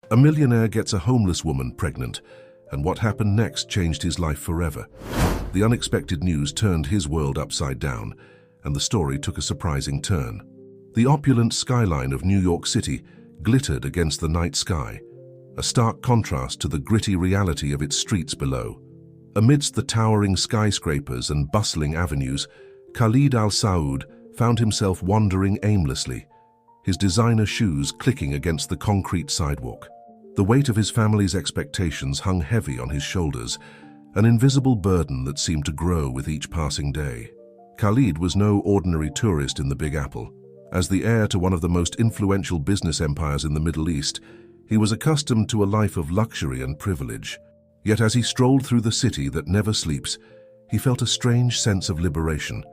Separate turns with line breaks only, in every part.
A millionaire gets a homeless woman pregnant, and what happened next changed his life forever. The unexpected news turned his world upside down, and the story took a surprising turn. The opulent skyline of New York City glittered against the night sky, a stark contrast to the gritty reality of its streets below. Amidst the towering skyscrapers and bustling avenues, Khalid Al Saud found himself wandering aimlessly, his designer shoes clicking against the concrete sidewalk. The weight of his family's expectations hung heavy on his shoulders, an invisible burden that seemed to grow with each passing day. Khalid was no ordinary tourist in the Big Apple. As the heir to one of the most influential business empires in the Middle East, he was accustomed to a life of luxury and privilege. Yet as he strolled through the city that never sleeps, he felt a strange sense of liberation.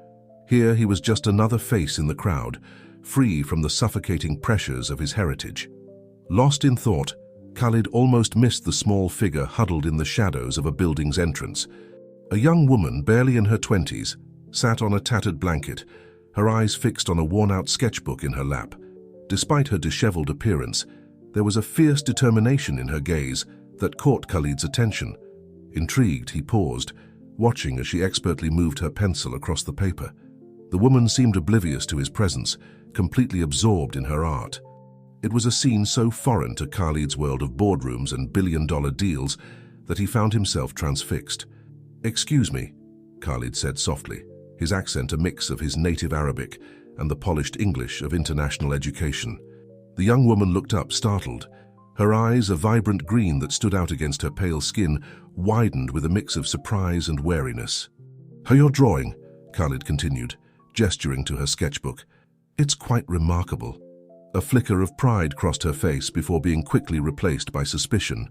Here he was just another face in the crowd, free from the suffocating pressures of his heritage. Lost in thought, Khalid almost missed the small figure huddled in the shadows of a building's entrance. A young woman, barely in her 20s, sat on a tattered blanket, her eyes fixed on a worn-out sketchbook in her lap. Despite her disheveled appearance, there was a fierce determination in her gaze that caught Khalid's attention. Intrigued, he paused, watching as she expertly moved her pencil across the paper. The woman seemed oblivious to his presence, completely absorbed in her art. It was a scene so foreign to Khalid's world of boardrooms and billion-dollar deals that he found himself transfixed. "Excuse me," Khalid said softly, his accent a mix of his native Arabic and the polished English of international education. The young woman looked up, startled. Her eyes, a vibrant green that stood out against her pale skin, widened with a mix of surprise and wariness. "How you're drawing," Khalid continued, gesturing to her sketchbook. "It's quite remarkable." A flicker of pride crossed her face before being quickly replaced by suspicion.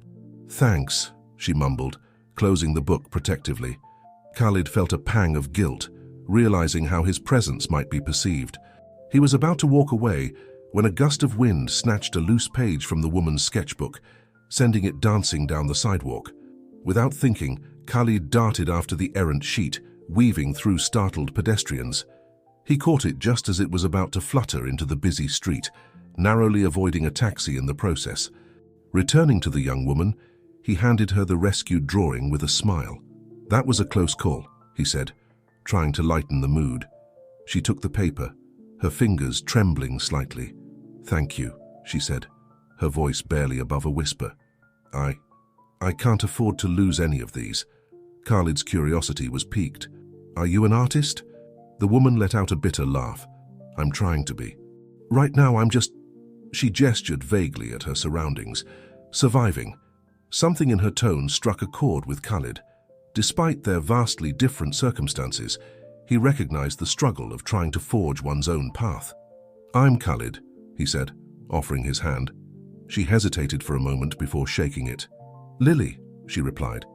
"Thanks," she mumbled, closing the book protectively. Khalid felt a pang of guilt, realizing how his presence might be perceived. He was about to walk away when a gust of wind snatched a loose page from the woman's sketchbook, sending it dancing down the sidewalk. Without thinking, Khalid darted after the errant sheet, weaving through startled pedestrians. He caught it just as it was about to flutter into the busy street, narrowly avoiding a taxi in the process. Returning to the young woman, he handed her the rescued drawing with a smile. "That was a close call," he said, trying to lighten the mood. She took the paper, her fingers trembling slightly. "Thank you," she said, her voice barely above a whisper. I can't afford to lose any of these." Khalid's curiosity was piqued. "Are you an artist?" The woman let out a bitter laugh. "I'm trying to be. Right now I'm just—" She gestured vaguely at her surroundings. "Surviving." Something in her tone struck a chord with Khalid. Despite their vastly different circumstances, he recognized the struggle of trying to forge one's own path. "I'm Khalid," he said, offering his hand. She hesitated for a moment before shaking it. "Lily," she replied.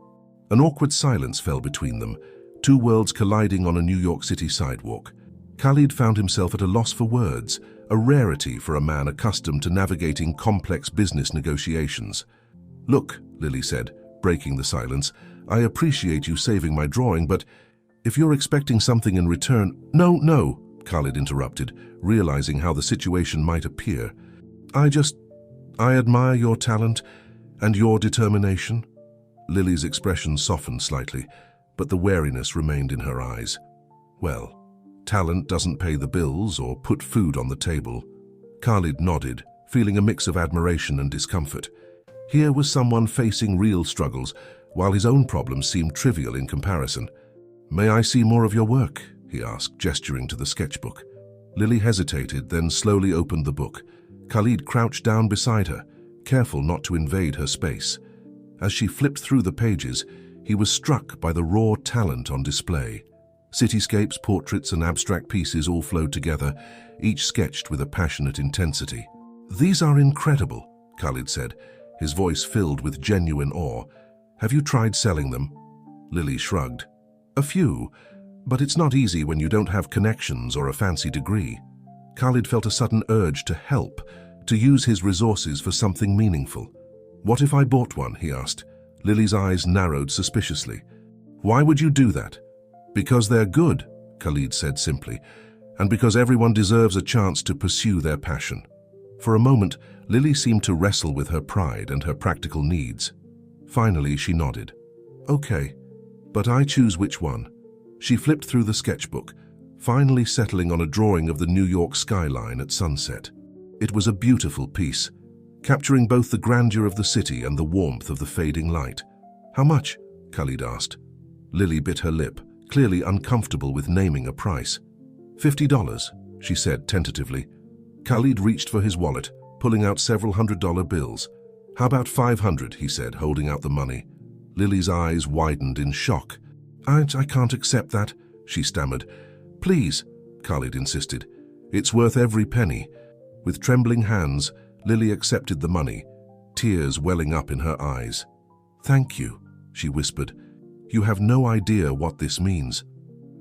An awkward silence fell between them, two worlds colliding on a New York City sidewalk. Khalid found himself at a loss for words, a rarity for a man accustomed to navigating complex business negotiations. "Look," Lily said, breaking the silence, "I appreciate you saving my drawing, but if you're expecting something in return—" No, Khalid interrupted, realizing how the situation might appear. I admire your talent and your determination." Lily's expression softened slightly, but the wariness remained in her eyes. "Well, talent doesn't pay the bills or put food on the table." Khalid nodded, feeling a mix of admiration and discomfort. Here was someone facing real struggles, while his own problems seemed trivial in comparison. "May I see more of your work?" he asked, gesturing to the sketchbook. Lily hesitated, then slowly opened the book. Khalid crouched down beside her, careful not to invade her space. As she flipped through the pages, he was struck by the raw talent on display. Cityscapes, portraits, and abstract pieces all flowed together, each sketched with a passionate intensity. "These are incredible," Khalid said, his voice filled with genuine awe. "Have you tried selling them?" Lily shrugged. "A few, but it's not easy when you don't have connections or a fancy degree." Khalid felt a sudden urge to help, to use his resources for something meaningful. "What if I bought one?" he asked. Lily's eyes narrowed suspiciously. "Why would you do that?" "Because they're good," Khalid said simply, "and because everyone deserves a chance to pursue their passion." For a moment, Lily seemed to wrestle with her pride and her practical needs. Finally, she nodded. Okay, but I choose which one. She flipped through the sketchbook, finally settling on a drawing of the New York skyline at sunset. It was a beautiful piece, capturing both the grandeur of the city and the warmth of the fading light. How much? Khalid asked. Lily bit her lip, clearly uncomfortable with naming a price. $50, she said tentatively. Khalid reached for his wallet, pulling out several $100 bills. How about $500, he said, holding out the money. Lily's eyes widened in shock. I can't accept that, she stammered. Please, Khalid insisted. It's worth every penny. With trembling hands, Lily accepted the money, tears welling up in her eyes. Thank you, she whispered. You have no idea what this means.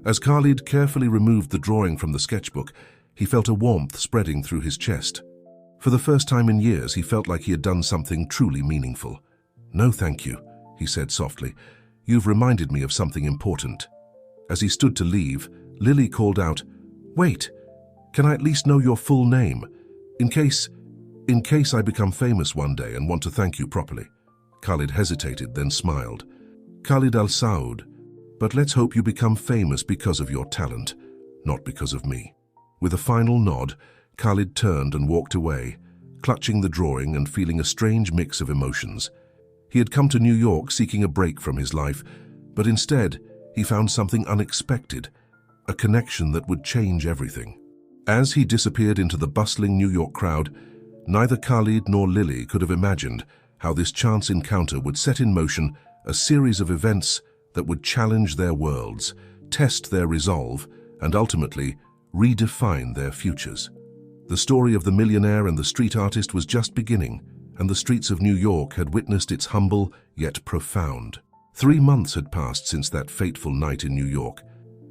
As Khalid carefully removed the drawing from the sketchbook, he felt a warmth spreading through his chest. For the first time in years, he felt like he had done something truly meaningful. No, thank you, he said softly. You've reminded me of something important. As he stood to leave, Lily called out, Wait, can I at least know your full name? In case I become famous one day and want to thank you properly. Khalid hesitated, then smiled. Khalid Al-Saud, but let's hope you become famous because of your talent, not because of me. With a final nod, Khalid turned and walked away, clutching the drawing and feeling a strange mix of emotions. He had come to New York seeking a break from his life, but instead he found something unexpected, a connection that would change everything. As he disappeared into the bustling New York crowd, neither Khalid nor Lily could have imagined how this chance encounter would set in motion a series of events that would challenge their worlds, test their resolve, and ultimately redefine their futures. The story of the millionaire and the street artist was just beginning, and the streets of New York had witnessed its humble yet profound. 3 months had passed since that fateful night in New York,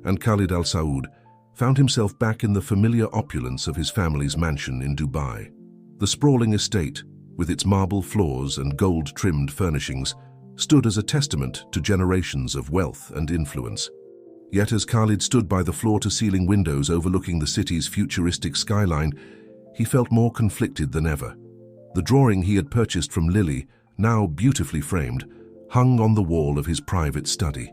and Khalid Al-Saud found himself back in the familiar opulence of his family's mansion in Dubai. The sprawling estate, with its marble floors and gold-trimmed furnishings, stood as a testament to generations of wealth and influence. Yet as Khalid stood by the floor-to-ceiling windows overlooking the city's futuristic skyline, he felt more conflicted than ever. The drawing he had purchased from Lily, now beautifully framed, hung on the wall of his private study.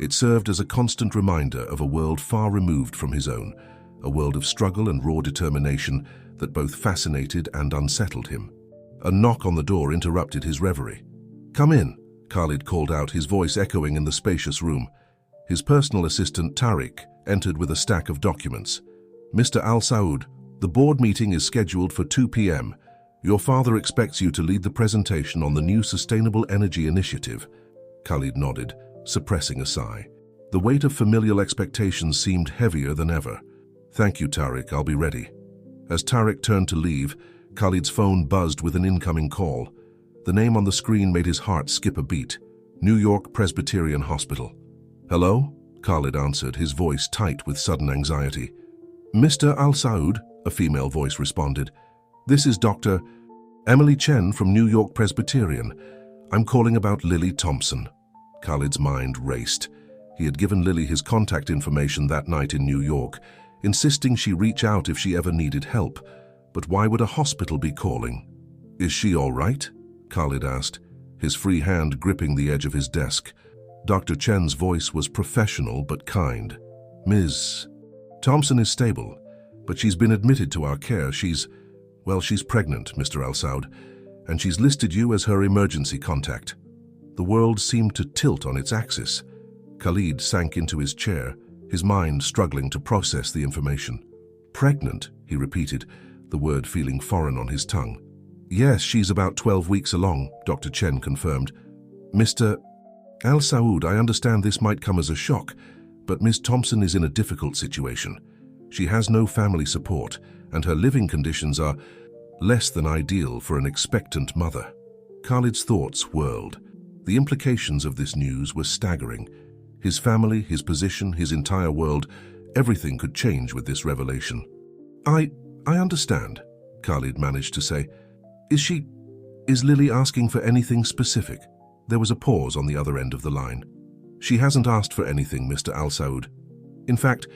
It served as a constant reminder of a world far removed from his own, a world of struggle and raw determination that both fascinated and unsettled him. A knock on the door interrupted his reverie. "Come in," Khalid called out, his voice echoing in the spacious room. His personal assistant, Tariq, entered with a stack of documents. "Mr. Al-Saud, the board meeting is scheduled for 2 p.m. Your father expects you to lead the presentation on the new Sustainable Energy Initiative." Khalid nodded, suppressing a sigh. The weight of familial expectations seemed heavier than ever. "Thank you, Tariq, I'll be ready." As Tariq turned to leave, Khalid's phone buzzed with an incoming call. The name on the screen made his heart skip a beat. New York Presbyterian Hospital. "Hello?" Khalid answered, his voice tight with sudden anxiety. "Mr. Al-Saud," a female voice responded. "This is Dr. Emily Chen from New York Presbyterian. I'm calling about Lily Thompson." Khalid's mind raced. He had given Lily his contact information that night in New York, insisting she reach out if she ever needed help. But why would a hospital be calling? "Is she all right?" Khalid asked, his free hand gripping the edge of his desk. Dr. Chen's voice was professional but kind. "Ms. Thompson is stable, but she's been admitted to our care. She's pregnant, Mr. Al-Saud, and she's listed you as her emergency contact." The world seemed to tilt on its axis. Khalid sank into his chair, his mind struggling to process the information. "Pregnant?" he repeated, the word feeling foreign on his tongue. "Yes, she's about 12 weeks along," Dr. Chen confirmed. "Mr. Al-Saud, I understand this might come as a shock, but Ms. Thompson is in a difficult situation. She has no family support, and her living conditions are less than ideal for an expectant mother." Khalid's thoughts whirled. The implications of this news were staggering. His family, his position, his entire world, everything could change with this revelation. I understand," Khalid managed to say. Is Lily asking for anything specific?" There was a pause on the other end of the line. "She hasn't asked for anything, Mr. Al-Saud. In fact,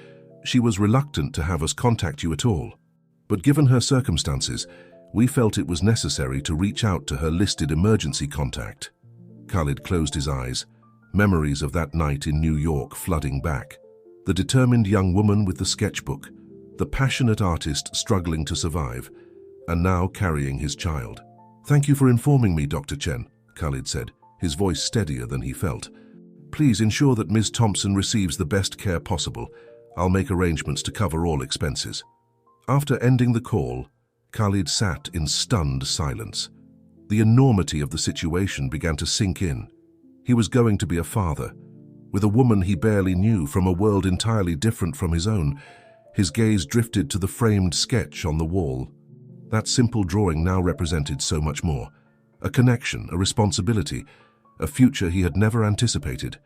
she was reluctant to have us contact you at all. But given her circumstances, We felt it was necessary to reach out to her listed emergency contact. Khalid closed his eyes, memories of that night in New York flooding back. The determined young woman with the sketchbook, the passionate artist struggling to survive, and now carrying his child. "Thank you for informing me, Dr. Chen," Khalid said, his voice steadier than he felt. "Please ensure that Ms. Thompson receives the best care possible. I'll make arrangements to cover all expenses." After ending the call, Khalid sat in stunned silence. The enormity of the situation began to sink in. He was going to be a father, with a woman he barely knew from a world entirely different from his own. His gaze drifted to the framed sketch on the wall. That simple drawing now represented so much more. A connection, a responsibility, a future he had never anticipated.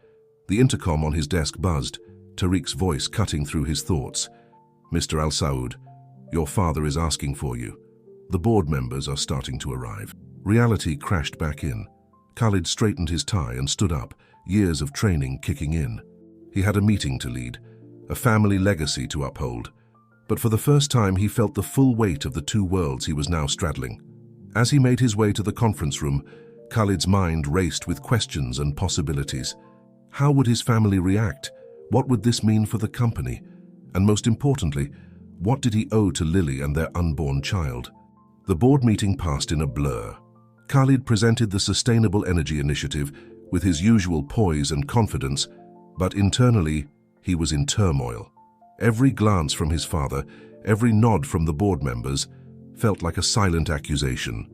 The intercom on his desk buzzed, Tariq's voice cutting through his thoughts. "Mr. Al Saud, your father is asking for you. The board members are starting to arrive." Reality crashed back in. Khalid straightened his tie and stood up, years of training kicking in. He had a meeting to lead, a family legacy to uphold. But for the first time he felt the full weight of the two worlds he was now straddling. As he made his way to the conference room, Khalid's mind raced with questions and possibilities. How would his family react? What would this mean for the company? And most importantly, what did he owe to Lily and their unborn child? The board meeting passed in a blur. Khalid presented the Sustainable Energy Initiative with his usual poise and confidence, but internally, he was in turmoil. Every glance from his father, every nod from the board members, felt like a silent accusation.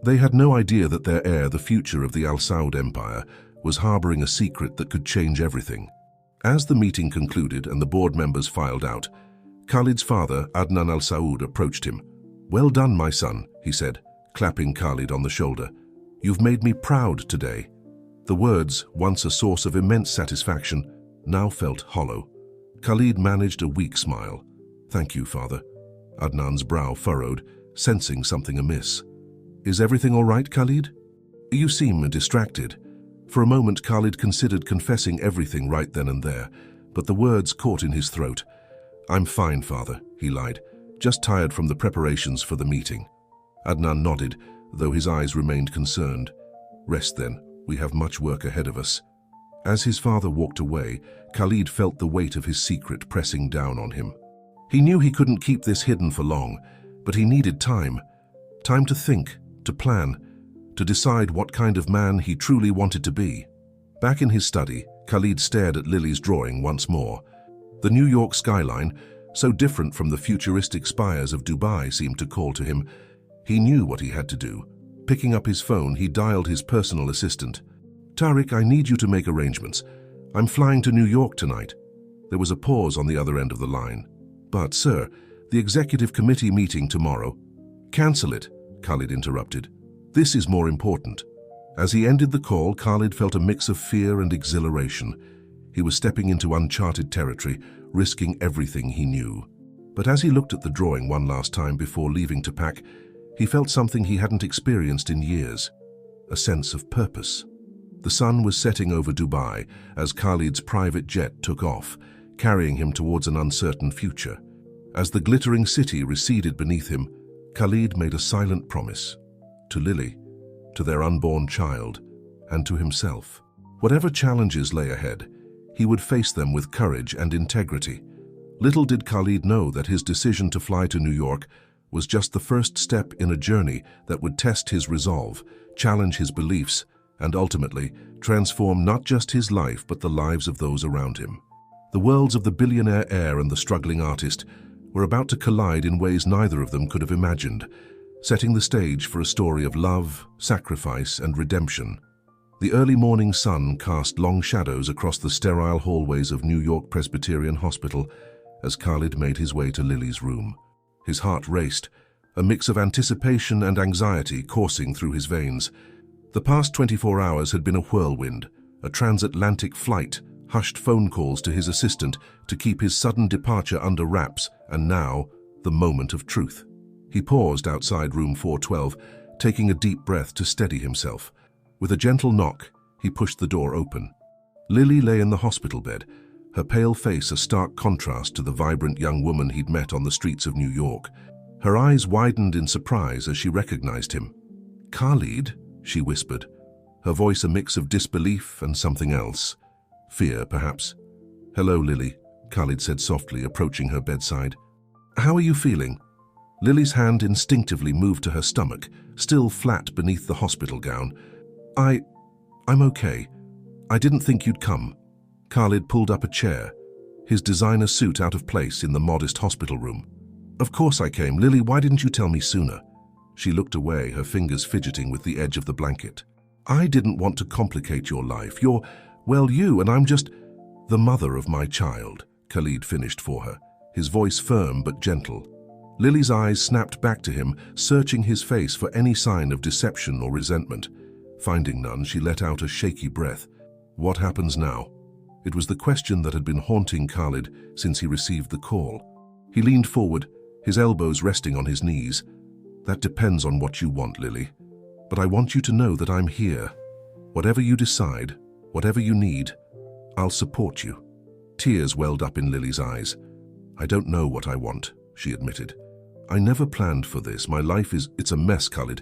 They had no idea that their heir, the future of the Al Saud Empire, was harboring a secret that could change everything. As the meeting concluded and the board members filed out, Khalid's father, Adnan Al Saud, approached him. "Well done, my son," he said, clapping Khalid on the shoulder. "You've made me proud today." The words, once a source of immense satisfaction, now felt hollow. Khalid managed a weak smile. "Thank you, father." Adnan's brow furrowed, sensing something amiss. "Is everything all right, Khalid? You seem distracted." For a moment, Khalid considered confessing everything right then and there, but the words caught in his throat. "I'm fine, father," he lied, "just tired from the preparations for the meeting." Adnan nodded, though his eyes remained concerned. "Rest then, we have much work ahead of us." As his father walked away, Khalid felt the weight of his secret pressing down on him. He knew he couldn't keep this hidden for long, but he needed time. Time to think, to plan, to decide what kind of man he truly wanted to be. Back in his study, Khalid stared at Lily's drawing once more. The New York skyline, so different from the futuristic spires of Dubai, seemed to call to him. He knew what he had to do. Picking up his phone, he dialed his personal assistant. "Tariq, I need you to make arrangements. I'm flying to New York tonight." There was a pause on the other end of the line. "But, sir, the executive committee meeting tomorrow." "Cancel it," Khalid interrupted. "This is more important." As he ended the call, Khalid felt a mix of fear and exhilaration. He was stepping into uncharted territory, risking everything he knew. But as he looked at the drawing one last time before leaving to pack, he felt something he hadn't experienced in years, a sense of purpose. The sun was setting over Dubai as Khalid's private jet took off, carrying him towards an uncertain future. As the glittering city receded beneath him, Khalid made a silent promise. To Lily, to their unborn child, and to himself. Whatever challenges lay ahead, he would face them with courage and integrity. Little did Khalid know that his decision to fly to New York was just the first step in a journey that would test his resolve, challenge his beliefs, and ultimately transform not just his life but the lives of those around him. The worlds of the billionaire heir and the struggling artist were about to collide in ways neither of them could have imagined, setting the stage for a story of love, sacrifice, and redemption. The early morning sun cast long shadows across the sterile hallways of New York Presbyterian Hospital as Khalid made his way to Lily's room. His heart raced, a mix of anticipation and anxiety coursing through his veins. The past 24 hours had been a whirlwind, a transatlantic flight, hushed phone calls to his assistant to keep his sudden departure under wraps, and now, the moment of truth. He paused outside room 412, taking a deep breath to steady himself. With a gentle knock, he pushed the door open. Lily lay in the hospital bed, her pale face a stark contrast to the vibrant young woman he'd met on the streets of New York. Her eyes widened in surprise as she recognized him. "Khalid," she whispered, her voice a mix of disbelief and something else. Fear, perhaps. "Hello, Lily," Khalid said softly, approaching her bedside. "How are you feeling?" Lily's hand instinctively moved to her stomach, still flat beneath the hospital gown. I'm okay. I didn't think you'd come." Khalid pulled up a chair, his designer suit out of place in the modest hospital room. "Of course I came. Lily, why didn't you tell me sooner?" She looked away, her fingers fidgeting with the edge of the blanket. "I didn't want to complicate your life. You, and I'm just the mother of my child," Khalid finished for her, his voice firm but gentle. Lily's eyes snapped back to him, searching his face for any sign of deception or resentment. Finding none, she let out a shaky breath. What happens now? It was the question that had been haunting Khalid since he received the call. He leaned forward, his elbows resting on his knees. "That depends on what you want, Lily. But I want you to know that I'm here. Whatever you decide, whatever you need, I'll support you." Tears welled up in Lily's eyes. "I don't know what I want," she admitted. "I never planned for this. My life it's a mess, Khalid.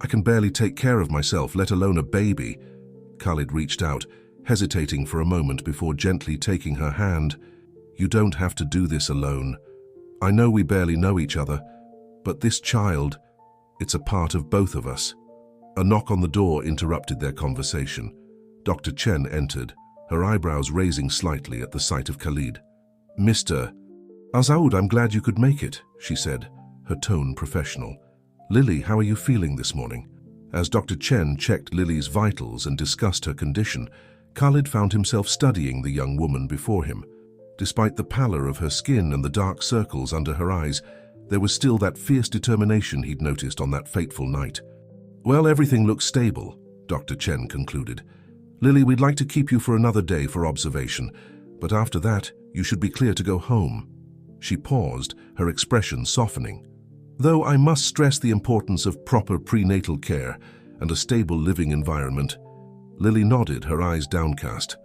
I can barely take care of myself, let alone a baby." Khalid reached out, hesitating for a moment before gently taking her hand. "You don't have to do this alone. I know we barely know each other, but this child, it's a part of both of us." A knock on the door interrupted their conversation. Dr. Chen entered, her eyebrows raising slightly at the sight of Khalid. "Mr. Azaoud, I'm glad you could make it," she said, her tone professional. "Lily, how are you feeling this morning?" As Dr. Chen checked Lily's vitals and discussed her condition, Khalid found himself studying the young woman before him. Despite the pallor of her skin and the dark circles under her eyes, there was still that fierce determination he'd noticed on that fateful night. "Well, everything looks stable," Dr. Chen concluded. "Lily, we'd like to keep you for another day for observation, but after that, you should be clear to go home." She paused, her expression softening. "Though I must stress the importance of proper prenatal care and a stable living environment." Lily nodded, her eyes downcast.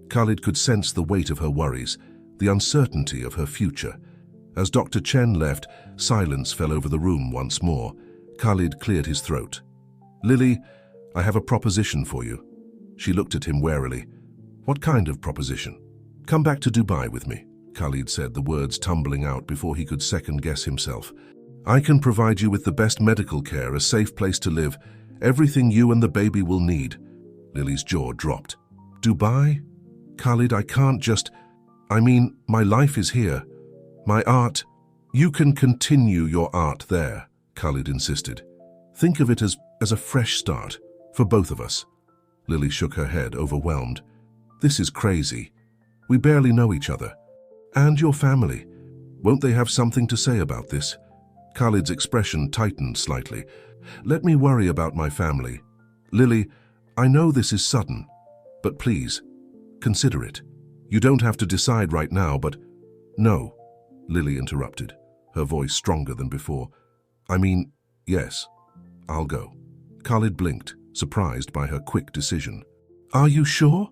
Khalid could sense the weight of her worries, the uncertainty of her future. As Dr. Chen left, silence fell over the room once more. Khalid cleared his throat. "Lily, I have a proposition for you." She looked at him warily. "What kind of proposition?" "Come back to Dubai with me," Khalid said, the words tumbling out before he could second-guess himself. "I can provide you with the best medical care, a safe place to live, everything you and the baby will need." Lily's jaw dropped. "Dubai? Khalid, I can't just... my life is here. My art..." "You can continue your art there," Khalid insisted. "Think of it as a fresh start, for both of us." Lily shook her head, overwhelmed. "This is crazy. We barely know each other. And your family. Won't they have something to say about this?" Khalid's expression tightened slightly. "Let me worry about my family. Lily, I know this is sudden, but please, consider it. You don't have to decide right now, but..." "No," Lily interrupted, her voice stronger than before. Yes, I'll go." Khalid blinked, surprised by her quick decision. "Are you sure?"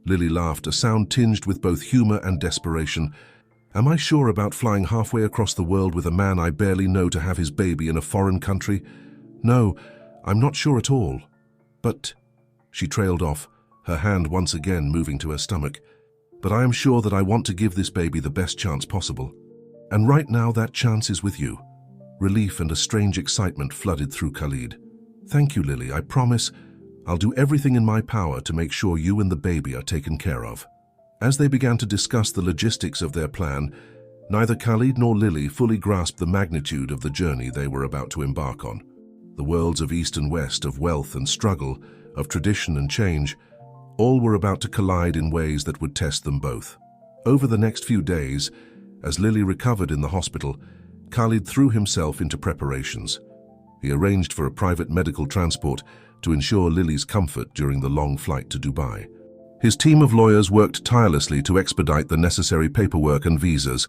Lily laughed, a sound tinged with both humor and desperation. "Am I sure about flying halfway across the world with a man I barely know to have his baby in a foreign country? No, I'm not sure at all. But..." She trailed off, her hand once again moving to her stomach. "But I am sure that I want to give this baby the best chance possible. And right now that chance is with you." Relief and a strange excitement flooded through Khalid. "Thank you, Lily. I promise I'll do everything in my power to make sure you and the baby are taken care of." As they began to discuss the logistics of their plan, neither Khalid nor Lily fully grasped the magnitude of the journey they were about to embark on. The worlds of East and West, of wealth and struggle, of tradition and change, all were about to collide in ways that would test them both. Over the next few days, as Lily recovered in the hospital, Khalid threw himself into preparations. He arranged for a private medical transport to ensure Lily's comfort during the long flight to Dubai. His team of lawyers worked tirelessly to expedite the necessary paperwork and visas.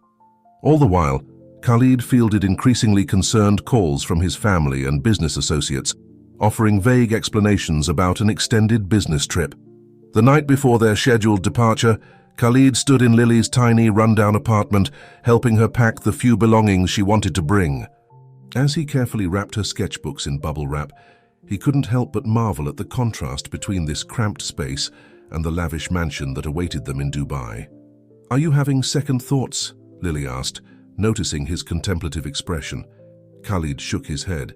All the while, Khalid fielded increasingly concerned calls from his family and business associates, offering vague explanations about an extended business trip. The night before their scheduled departure, Khalid stood in Lily's tiny, rundown apartment, helping her pack the few belongings she wanted to bring. As he carefully wrapped her sketchbooks in bubble wrap, he couldn't help but marvel at the contrast between this cramped space and the lavish mansion that awaited them in Dubai. "Are you having second thoughts?" Lily asked, noticing his contemplative expression. Khalid shook his head.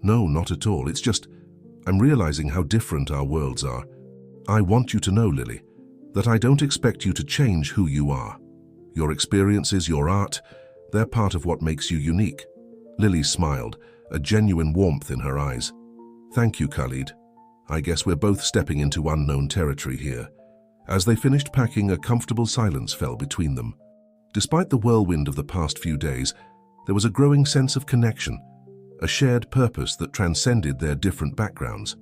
"No, not at all. It's just, I'm realizing how different our worlds are. I want you to know, Lily, that I don't expect you to change who you are. Your experiences, your art, they're part of what makes you unique." Lily smiled, a genuine warmth in her eyes. "Thank you, Khalid. I guess we're both stepping into unknown territory here." As they finished packing, a comfortable silence fell between them. Despite the whirlwind of the past few days, there was a growing sense of connection, a shared purpose that transcended their different backgrounds.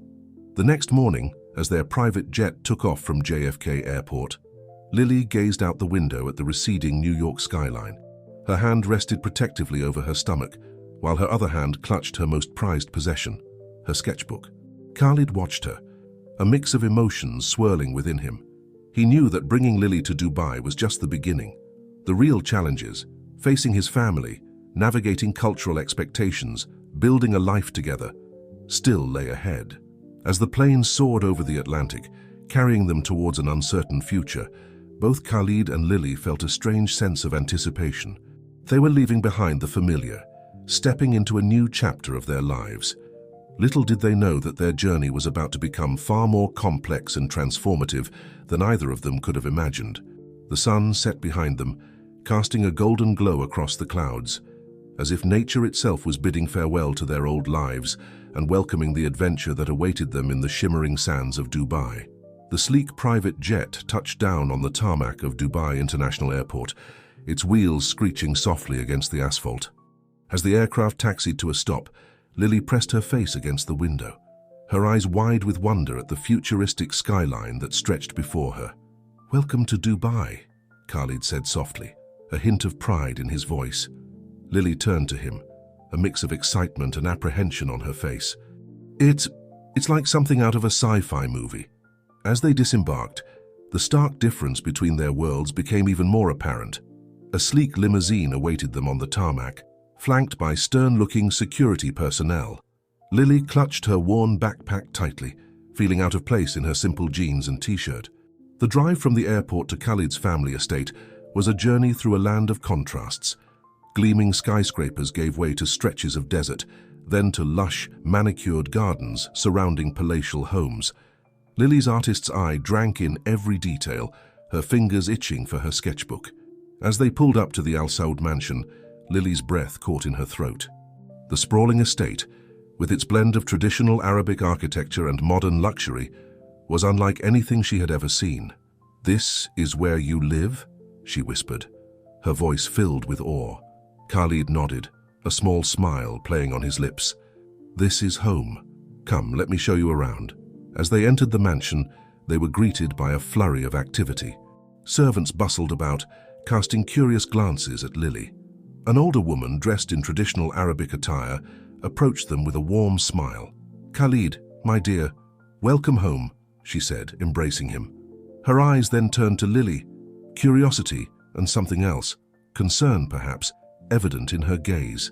The next morning, as their private jet took off from JFK Airport, Lily gazed out the window at the receding New York skyline. Her hand rested protectively over her stomach, while her other hand clutched her most prized possession, her sketchbook. Khalid watched her, a mix of emotions swirling within him. He knew that bringing Lily to Dubai was just the beginning. The real challenges, facing his family, navigating cultural expectations, building a life together, still lay ahead. As the plane soared over the Atlantic, carrying them towards an uncertain future, both Khalid and Lily felt a strange sense of anticipation. They were leaving behind the familiar, stepping into a new chapter of their lives. Little did they know that their journey was about to become far more complex and transformative than either of them could have imagined. The sun set behind them, casting a golden glow across the clouds, as if nature itself was bidding farewell to their old lives and welcoming the adventure that awaited them in the shimmering sands of Dubai. The sleek private jet touched down on the tarmac of Dubai International Airport, its wheels screeching softly against the asphalt. As the aircraft taxied to a stop, Lily pressed her face against the window, her eyes wide with wonder at the futuristic skyline that stretched before her. "Welcome to Dubai," Khalid said softly, a hint of pride in his voice. Lily turned to him, a mix of excitement and apprehension on her face. It's like something out of a sci-fi movie." As they disembarked, the stark difference between their worlds became even more apparent. A sleek limousine awaited them on the tarmac, flanked by stern-looking security personnel. Lily clutched her worn backpack tightly, feeling out of place in her simple jeans and t-shirt. The drive from the airport to Khalid's family estate was a journey through a land of contrasts. Gleaming skyscrapers gave way to stretches of desert, then to lush, manicured gardens surrounding palatial homes. Lily's artist's eye drank in every detail, her fingers itching for her sketchbook. As they pulled up to the Al Saud mansion, Lily's breath caught in her throat. The sprawling estate, with its blend of traditional Arabic architecture and modern luxury, was unlike anything she had ever seen. "This is where you live?" she whispered, her voice filled with awe. Khalid nodded, a small smile playing on his lips. "This is home. Come, let me show you around." As they entered the mansion, they were greeted by a flurry of activity. Servants bustled about, casting curious glances at Lily. An older woman, dressed in traditional Arabic attire, approached them with a warm smile. "Khalid, my dear, welcome home," she said, embracing him. Her eyes then turned to Lily, curiosity and something else, concern perhaps, evident in her gaze.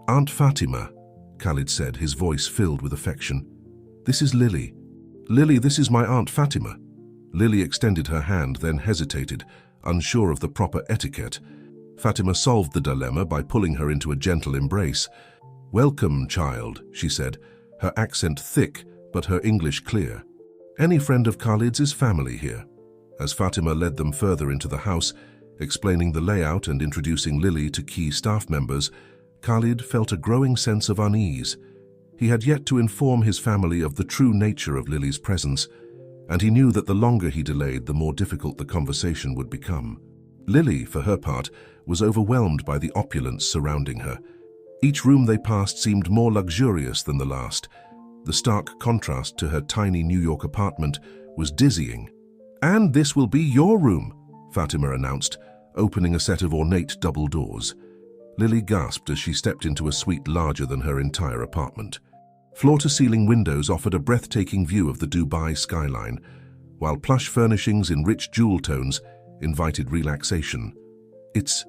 "Aunt Fatima," Khalid said, his voice filled with affection. "This is Lily. Lily, this is my Aunt Fatima." Lily extended her hand, then hesitated, unsure of the proper etiquette. Fatima solved the dilemma by pulling her into a gentle embrace. "Welcome, child," she said, her accent thick but her English clear. "Any friend of Khalid's is family here." As Fatima led them further into the house, explaining the layout and introducing Lily to key staff members, Khalid felt a growing sense of unease. He had yet to inform his family of the true nature of Lily's presence, and he knew that the longer he delayed, the more difficult the conversation would become. Lily, for her part, was overwhelmed by the opulence surrounding her. Each room they passed seemed more luxurious than the last. The stark contrast to her tiny New York apartment was dizzying. "And this will be your room," Fatima announced, opening a set of ornate double doors. Lily gasped as she stepped into a suite larger than her entire apartment. Floor-to-ceiling windows offered a breathtaking view of the Dubai skyline, while plush furnishings in rich jewel tones invited relaxation. It's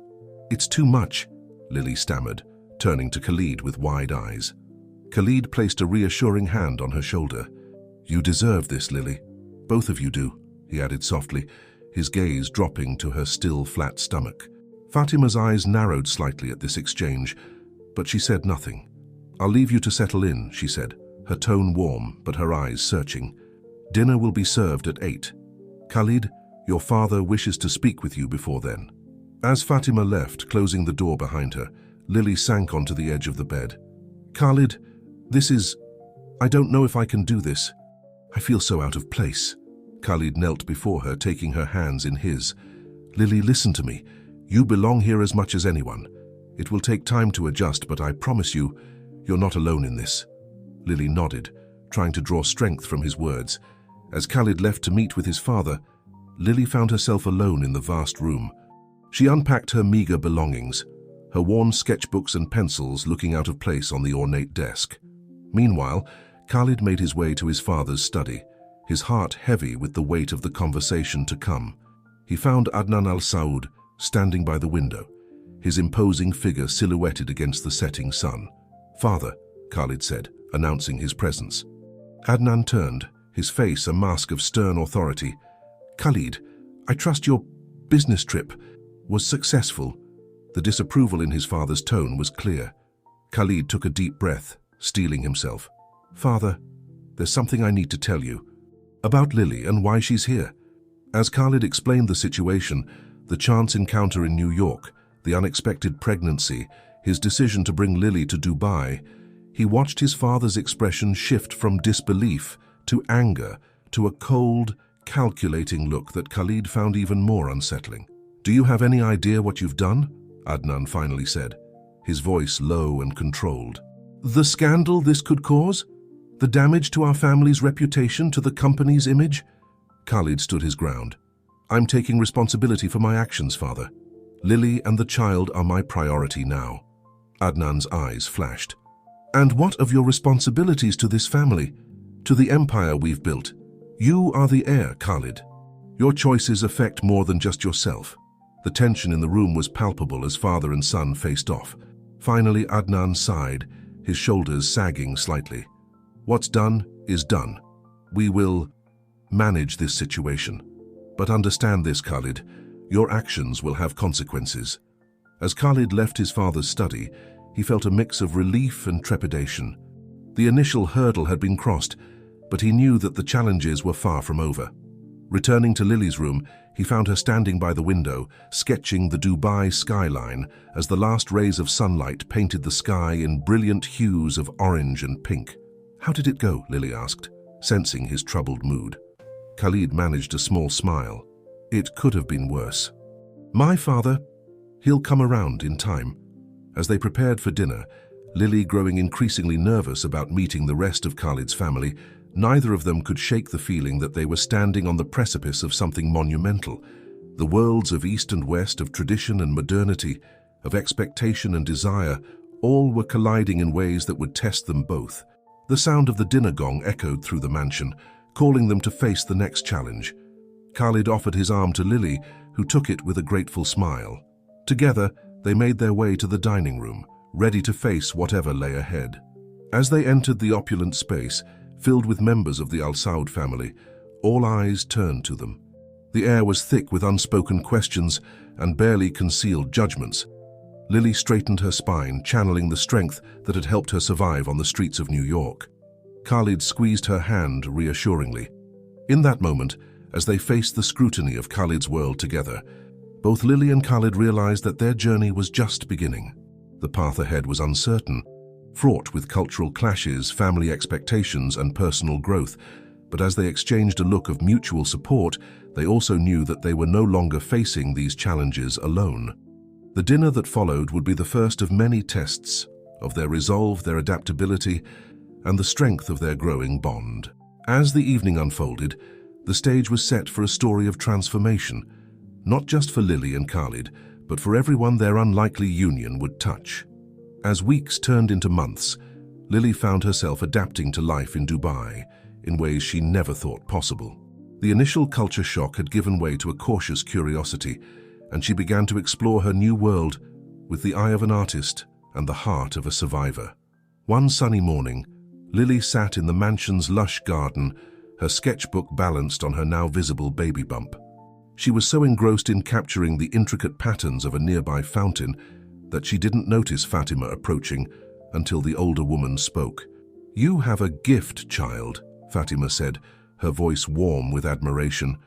too much," Lily stammered, turning to Khalid with wide eyes. Khalid placed a reassuring hand on her shoulder. "You deserve this, Lily. Both of you do," he added softly, his gaze dropping to her still flat stomach. Fatima's eyes narrowed slightly at this exchange, but she said nothing. "I'll leave you to settle in," she said, her tone warm but her eyes searching. "Dinner will be served at 8. Khalid, your father wishes to speak with you before then." As Fatima left, closing the door behind her, Lily sank onto the edge of the bed. "Khalid, I don't know if I can do this. I feel so out of place." Khalid knelt before her, taking her hands in his. "Lily, listen to me. You belong here as much as anyone. It will take time to adjust, but I promise you, you're not alone in this." Lily nodded, trying to draw strength from his words. As Khalid left to meet with his father, Lily found herself alone in the vast room. She unpacked her meager belongings, her worn sketchbooks and pencils looking out of place on the ornate desk. Meanwhile, Khalid made his way to his father's study, his heart heavy with the weight of the conversation to come. He found Adnan al-Saud standing by the window, his imposing figure silhouetted against the setting sun. "Father," Khalid said, announcing his presence. Adnan turned, his face a mask of stern authority. "Khalid, I trust your business trip was successful." The disapproval in his father's tone was clear. Khalid took a deep breath, steeling himself. "Father, there's something I need to tell you. About Lily and why she's here." As Khalid explained the situation, the chance encounter in New York, the unexpected pregnancy, his decision to bring Lily to Dubai, he watched his father's expression shift from disbelief to anger to a cold, calculating look that Khalid found even more unsettling. "Do you have any idea what you've done?" Adnan finally said, his voice low and controlled. "The scandal this could cause? The damage to our family's reputation, to the company's image?" Khalid stood his ground. "I'm taking responsibility for my actions, father. Lily and the child are my priority now." Adnan's eyes flashed. "And what of your responsibilities to this family, to the empire we've built? You are the heir, Khalid. Your choices affect more than just yourself." The tension in the room was palpable as father and son faced off. Finally, Adnan sighed, his shoulders sagging slightly. "What's done is done. We will manage this situation. But understand this, Khalid, your actions will have consequences." As Khalid left his father's study, he felt a mix of relief and trepidation. The initial hurdle had been crossed, but he knew that the challenges were far from over. Returning to Lily's room, he found her standing by the window, sketching the Dubai skyline as the last rays of sunlight painted the sky in brilliant hues of orange and pink. "How did it go?" Lily asked, sensing his troubled mood. Khalid managed a small smile. "It could have been worse. My father, he'll come around in time." As they prepared for dinner, Lily growing increasingly nervous about meeting the rest of Khalid's family, neither of them could shake the feeling that they were standing on the precipice of something monumental. The worlds of East and West, of tradition and modernity, of expectation and desire, all were colliding in ways that would test them both. The sound of the dinner gong echoed through the mansion, calling them to face the next challenge. Khalid offered his arm to Lily, who took it with a grateful smile. Together, they made their way to the dining room, ready to face whatever lay ahead. As they entered the opulent space, filled with members of the Al-Saud family, all eyes turned to them. The air was thick with unspoken questions and barely concealed judgments. Lily straightened her spine, channeling the strength that had helped her survive on the streets of New York. Khalid squeezed her hand reassuringly. In that moment, as they faced the scrutiny of Khalid's world together, both Lily and Khalid realized that their journey was just beginning. The path ahead was uncertain, fraught with cultural clashes, family expectations, and personal growth. But as they exchanged a look of mutual support, they also knew that they were no longer facing these challenges alone. The dinner that followed would be the first of many tests of their resolve, their adaptability, and the strength of their growing bond. As the evening unfolded, the stage was set for a story of transformation, not just for Lily and Khalid, but for everyone their unlikely union would touch. As weeks turned into months, Lily found herself adapting to life in Dubai in ways she never thought possible. The initial culture shock had given way to a cautious curiosity, and she began to explore her new world with the eye of an artist, and the heart of a survivor. One sunny morning, Lily sat in the mansion's lush garden, her sketchbook balanced on her now visible baby bump. She was so engrossed in capturing the intricate patterns of a nearby fountain that she didn't notice Fatima approaching until the older woman spoke. "You have a gift, child," Fatima said, her voice warm with admiration.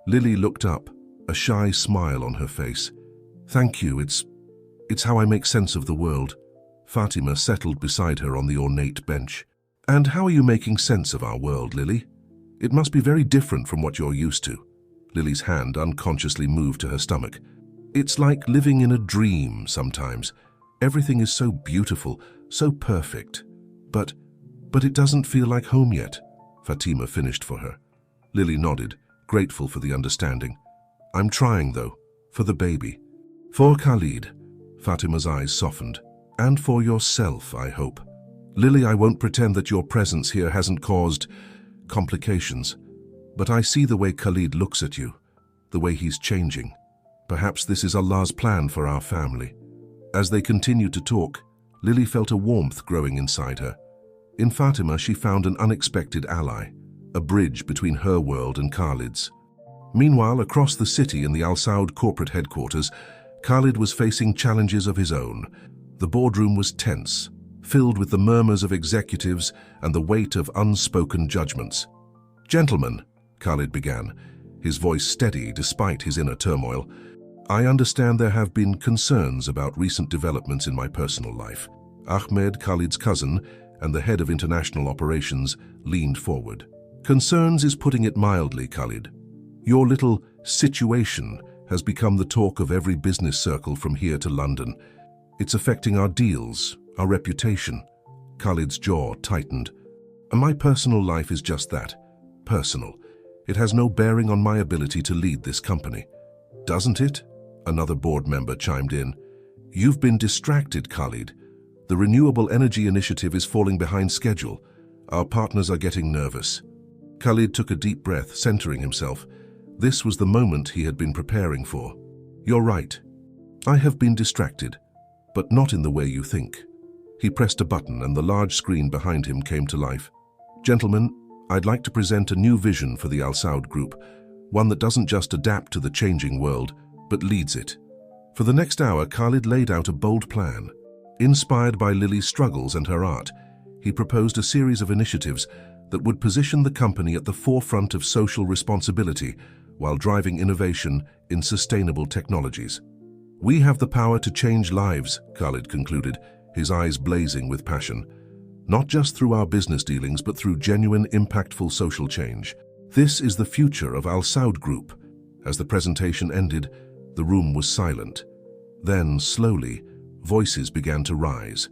Lily looked up, a shy smile on her face. "Thank you, it's how I make sense of the world." Fatima settled beside her on the ornate bench. "And how are you making sense of our world, Lily? It must be very different from what you're used to." Lily's hand unconsciously moved to her stomach. "It's like living in a dream sometimes. Everything is so beautiful, so perfect. But it doesn't feel like home yet," Fatima finished for her. Lily nodded, grateful for the understanding. "I'm trying, though, for the baby. For Khalid," Fatima's eyes softened. "And for yourself, I hope. Lily, I won't pretend that your presence here hasn't caused complications. But I see the way Khalid looks at you, the way he's changing. Perhaps this is Allah's plan for our family." As they continued to talk, Lily felt a warmth growing inside her. In Fatima, she found an unexpected ally, a bridge between her world and Khalid's. Meanwhile, across the city in the Al Saud corporate headquarters, Khalid was facing challenges of his own. The boardroom was tense, filled with the murmurs of executives and the weight of unspoken judgments. "Gentlemen," Khalid began, his voice steady despite his inner turmoil, "I understand there have been concerns about recent developments in my personal life." Ahmed, Khalid's cousin, and the head of international operations, leaned forward. "Concerns is putting it mildly, Khalid. Your little situation has become the talk of every business circle from here to London. It's affecting our deals, our reputation." Khalid's jaw tightened. "And my personal life is just that, personal. It has no bearing on my ability to lead this company." "Doesn't it?" Another board member chimed in. "You've been distracted, Khalid. The renewable energy initiative is falling behind schedule. Our partners are getting nervous." Khalid took a deep breath, centering himself. This was the moment he had been preparing for. "You're right. I have been distracted, but not in the way you think." He pressed a button and the large screen behind him came to life. "Gentlemen, I'd like to present a new vision for the Al Saud Group, one that doesn't just adapt to the changing world, but leads it." For the next hour, Khalid laid out a bold plan. Inspired by Lily's struggles and her art, he proposed a series of initiatives that would position the company at the forefront of social responsibility while driving innovation in sustainable technologies. "We have the power to change lives," Khalid concluded, his eyes blazing with passion. "Not just through our business dealings, but through genuine, impactful social change. This is the future of Al Saud Group." As the presentation ended, the room was silent. Then, slowly, voices began to rise.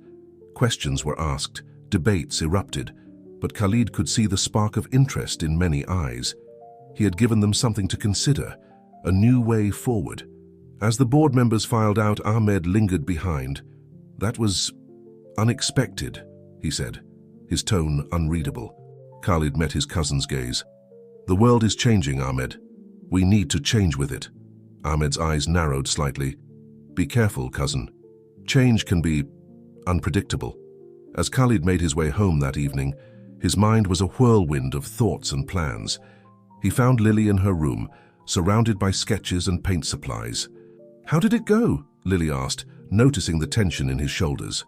Questions were asked, debates erupted, but Khalid could see the spark of interest in many eyes. He had given them something to consider, a new way forward. As the board members filed out, Ahmed lingered behind. "That was unexpected," he said, his tone unreadable. Khalid met his cousin's gaze. "The world is changing, Ahmed. We need to change with it." Ahmed's eyes narrowed slightly. "Be careful, cousin. Change can be unpredictable." As Khalid made his way home that evening, his mind was a whirlwind of thoughts and plans. He found Lily in her room, surrounded by sketches and paint supplies. "How did it go?" Lily asked, noticing the tension in his shoulders.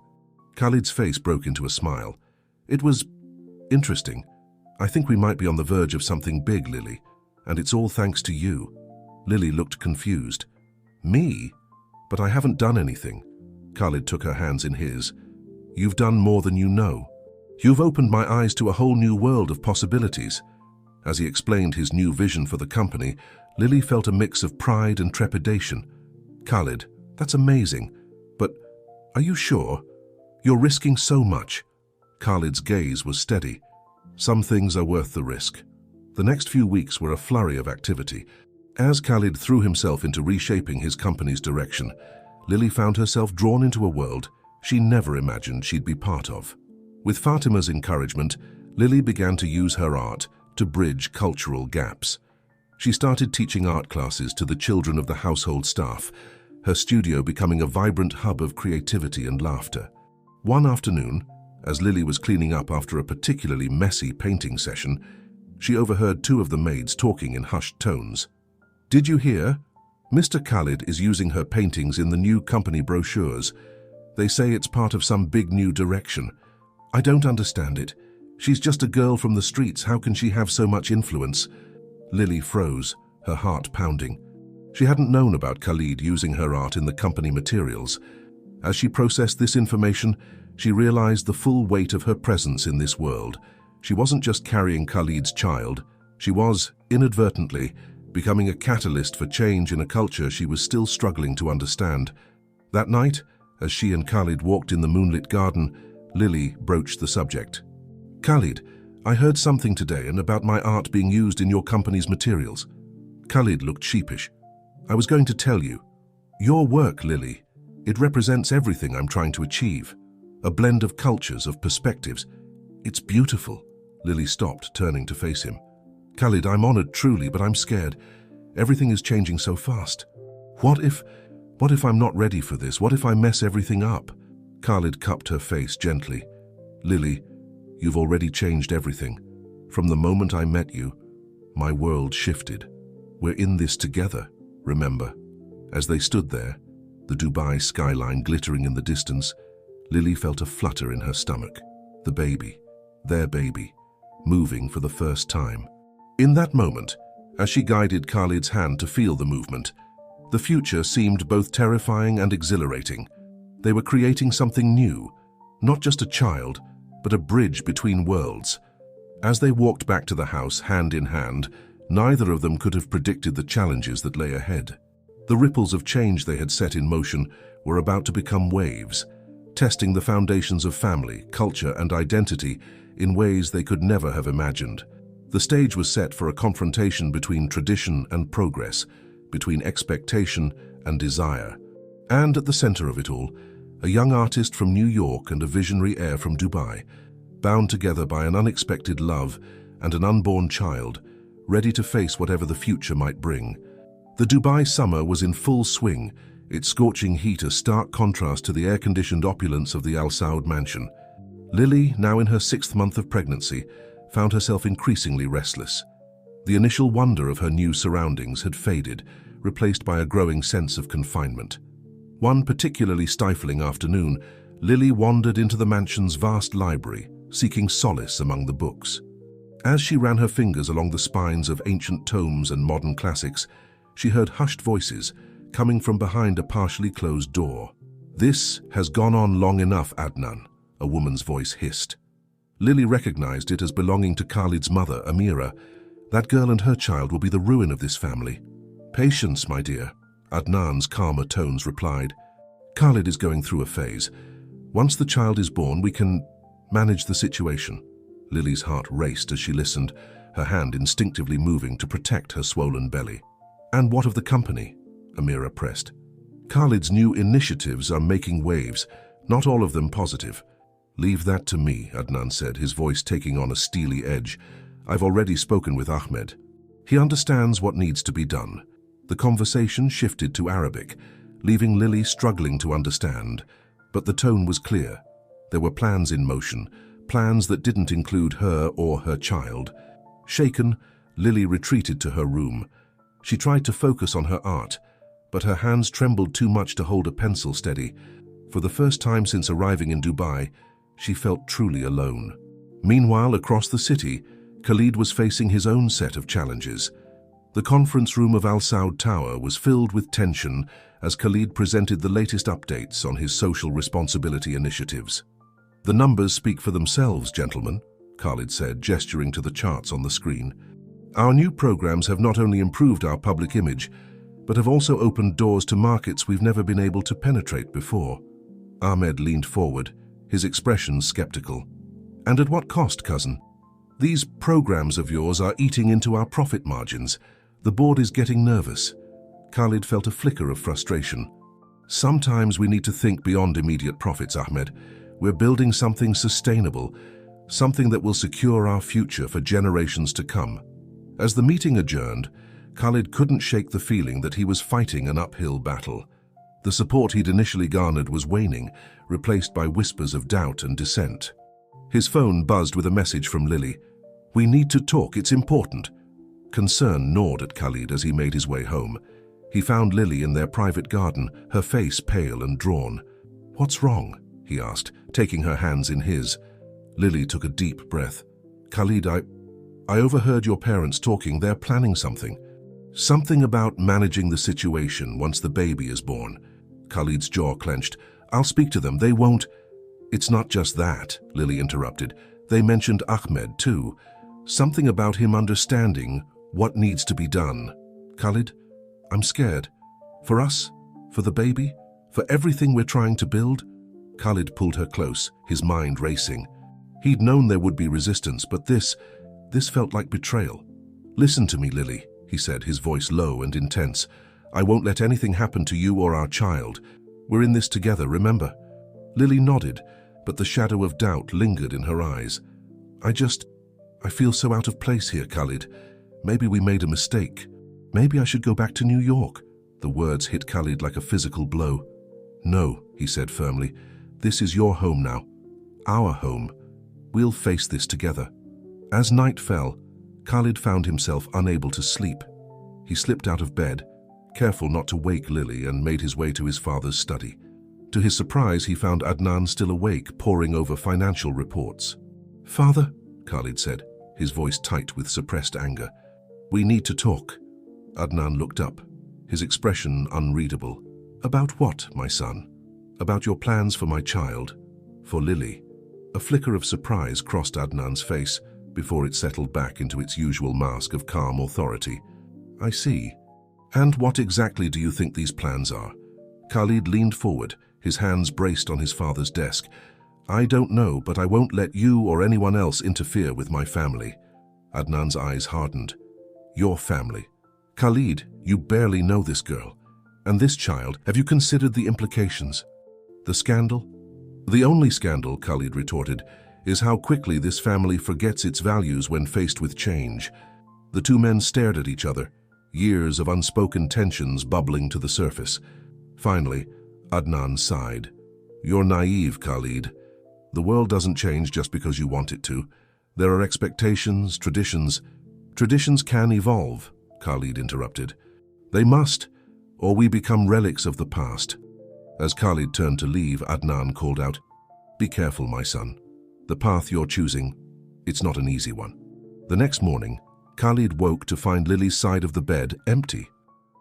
Khalid's face broke into a smile. "It was interesting. I think we might be on the verge of something big, Lily, and it's all thanks to you." Lily looked confused. "Me? But I haven't done anything." Khalid took her hands in his. "You've done more than you know. You've opened my eyes to a whole new world of possibilities." As he explained his new vision for the company, Lily felt a mix of pride and trepidation. "Khalid, that's amazing. But are you sure? You're risking so much." Khalid's gaze was steady. "Some things are worth the risk." The next few weeks were a flurry of activity. As Khalid threw himself into reshaping his company's direction, Lily found herself drawn into a world she never imagined she'd be part of. With Fatima's encouragement, Lily began to use her art to bridge cultural gaps. She started teaching art classes to the children of the household staff, her studio becoming a vibrant hub of creativity and laughter. One afternoon, as Lily was cleaning up after a particularly messy painting session, she overheard two of the maids talking in hushed tones. "Did you hear? Mr. Khalid is using her paintings in the new company brochures. They say it's part of some big new direction. I don't understand it. She's just a girl from the streets. How can she have so much influence?" Lily froze, her heart pounding. She hadn't known about Khalid using her art in the company materials. As she processed this information, she realized the full weight of her presence in this world. She wasn't just carrying Khalid's child. She was, inadvertently, becoming a catalyst for change in a culture she was still struggling to understand. That night, as she and Khalid walked in the moonlit garden, Lily broached the subject. "Khalid, I heard something today and about my art being used in your company's materials." Khalid looked sheepish. "I was going to tell you. Your work, Lily, it represents everything I'm trying to achieve. A blend of cultures, of perspectives. It's beautiful." Lily stopped, turning to face him. "Khalid, I'm honored truly, but I'm scared. Everything is changing so fast. What if I'm not ready for this? What if I mess everything up?" Khalid cupped her face gently. "Lily, you've already changed everything. From the moment I met you, my world shifted. We're in this together, remember?" As they stood there, the Dubai skyline glittering in the distance, Lily felt a flutter in her stomach. The baby, their baby, moving for the first time. In that moment, as she guided Khalid's hand to feel the movement, the future seemed both terrifying and exhilarating. They were creating something new, not just a child, but a bridge between worlds. As they walked back to the house hand in hand, neither of them could have predicted the challenges that lay ahead. The ripples of change they had set in motion were about to become waves, testing the foundations of family, culture, and identity in ways they could never have imagined. The stage was set for a confrontation between tradition and progress, between expectation and desire. And at the center of it all, a young artist from New York and a visionary heir from Dubai, bound together by an unexpected love and an unborn child, ready to face whatever the future might bring. The Dubai summer was in full swing, its scorching heat a stark contrast to the air-conditioned opulence of the Al Saud mansion. Lily, now in her 6th month of pregnancy, found herself increasingly restless. The initial wonder of her new surroundings had faded, replaced by a growing sense of confinement. One particularly stifling afternoon, Lily wandered into the mansion's vast library, seeking solace among the books. As she ran her fingers along the spines of ancient tomes and modern classics, she heard hushed voices coming from behind a partially closed door. "This has gone on long enough, Adnan," a woman's voice hissed. Lily recognized it as belonging to Khalid's mother, Amira. That girl and her child will be the ruin of this family. "Patience, my dear," Adnan's calmer tones replied. "Khalid is going through a phase. Once the child is born, we can manage the situation." Lily's heart raced as she listened, her hand instinctively moving to protect her swollen belly. "And what of the company?" Amira pressed. "Khalid's new initiatives are making waves, not all of them positive." "Leave that to me," Adnan said, his voice taking on a steely edge. "I've already spoken with Ahmed. He understands what needs to be done." The conversation shifted to Arabic, leaving Lily struggling to understand. But the tone was clear. There were plans in motion, plans that didn't include her or her child. Shaken, Lily retreated to her room. She tried to focus on her art, but her hands trembled too much to hold a pencil steady. For the first time since arriving in Dubai, she felt truly alone. Meanwhile, across the city, Khalid was facing his own set of challenges. The conference room of Al Saud Tower was filled with tension as Khalid presented the latest updates on his social responsibility initiatives. "The numbers speak for themselves, gentlemen," Khalid said, gesturing to the charts on the screen. "Our new programs have not only improved our public image, but have also opened doors to markets we've never been able to penetrate before." Ahmed leaned forward, his expression skeptical. "And at what cost, cousin? These programs of yours are eating into our profit margins. The board is getting nervous." Khalid felt a flicker of frustration. "Sometimes we need to think beyond immediate profits, Ahmed. We're building something sustainable, something that will secure our future for generations to come." As the meeting adjourned, Khalid couldn't shake the feeling that he was fighting an uphill battle. The support he'd initially garnered was waning, replaced by whispers of doubt and dissent. His phone buzzed with a message from Lily. "We need to talk, it's important." Concern gnawed at Khalid as he made his way home. He found Lily in their private garden, her face pale and drawn. "What's wrong?" he asked, taking her hands in his. Lily took a deep breath. "Khalid, I overheard your parents talking. They're planning something. Something about managing the situation once the baby is born." Khalid's jaw clenched. "I'll speak to them. They won't—" "It's not just that," Lily interrupted. "They mentioned Ahmed, too. Something about him understanding what needs to be done. Khalid, I'm scared. For us, for the baby, for everything we're trying to build." Khalid pulled her close, his mind racing. He'd known there would be resistance, but this felt like betrayal. "Listen to me, Lily," he said, his voice low and intense. "I won't let anything happen to you or our child. We're in this together, remember?" Lily nodded, but the shadow of doubt lingered in her eyes. I feel so out of place here, Khalid. Maybe we made a mistake. Maybe I should go back to New York." The words hit Khalid like a physical blow. "No," he said firmly. "This is your home now. Our home. We'll face this together." As night fell, Khalid found himself unable to sleep. He slipped out of bed, careful not to wake Lily, and made his way to his father's study. To his surprise, he found Adnan still awake, poring over financial reports. "Father," Khalid said, his voice tight with suppressed anger. "We need to talk." Adnan looked up, his expression unreadable. "About what, my son?" "About your plans for my child, for Lily." A flicker of surprise crossed Adnan's face before it settled back into its usual mask of calm authority. "I see. And what exactly do you think these plans are?" Khalid leaned forward, his hands braced on his father's desk. "I don't know, but I won't let you or anyone else interfere with my family." Adnan's eyes hardened. "Your family? Khalid, you barely know this girl. And this child, have you considered the implications?" "The scandal?" "The only scandal," Khalid retorted, "is how quickly this family forgets its values when faced with change." The two men stared at each other, years of unspoken tensions bubbling to the surface. Finally, Adnan sighed. "You're naive, Khalid. The world doesn't change just because you want it to. There are expectations, traditions. Traditions can evolve," Khalid interrupted. "They must, or we become relics of the past." As Khalid turned to leave, Adnan called out, "Be careful, my son. The path you're choosing, it's not an easy one." The next morning, Khalid woke to find Lily's side of the bed empty.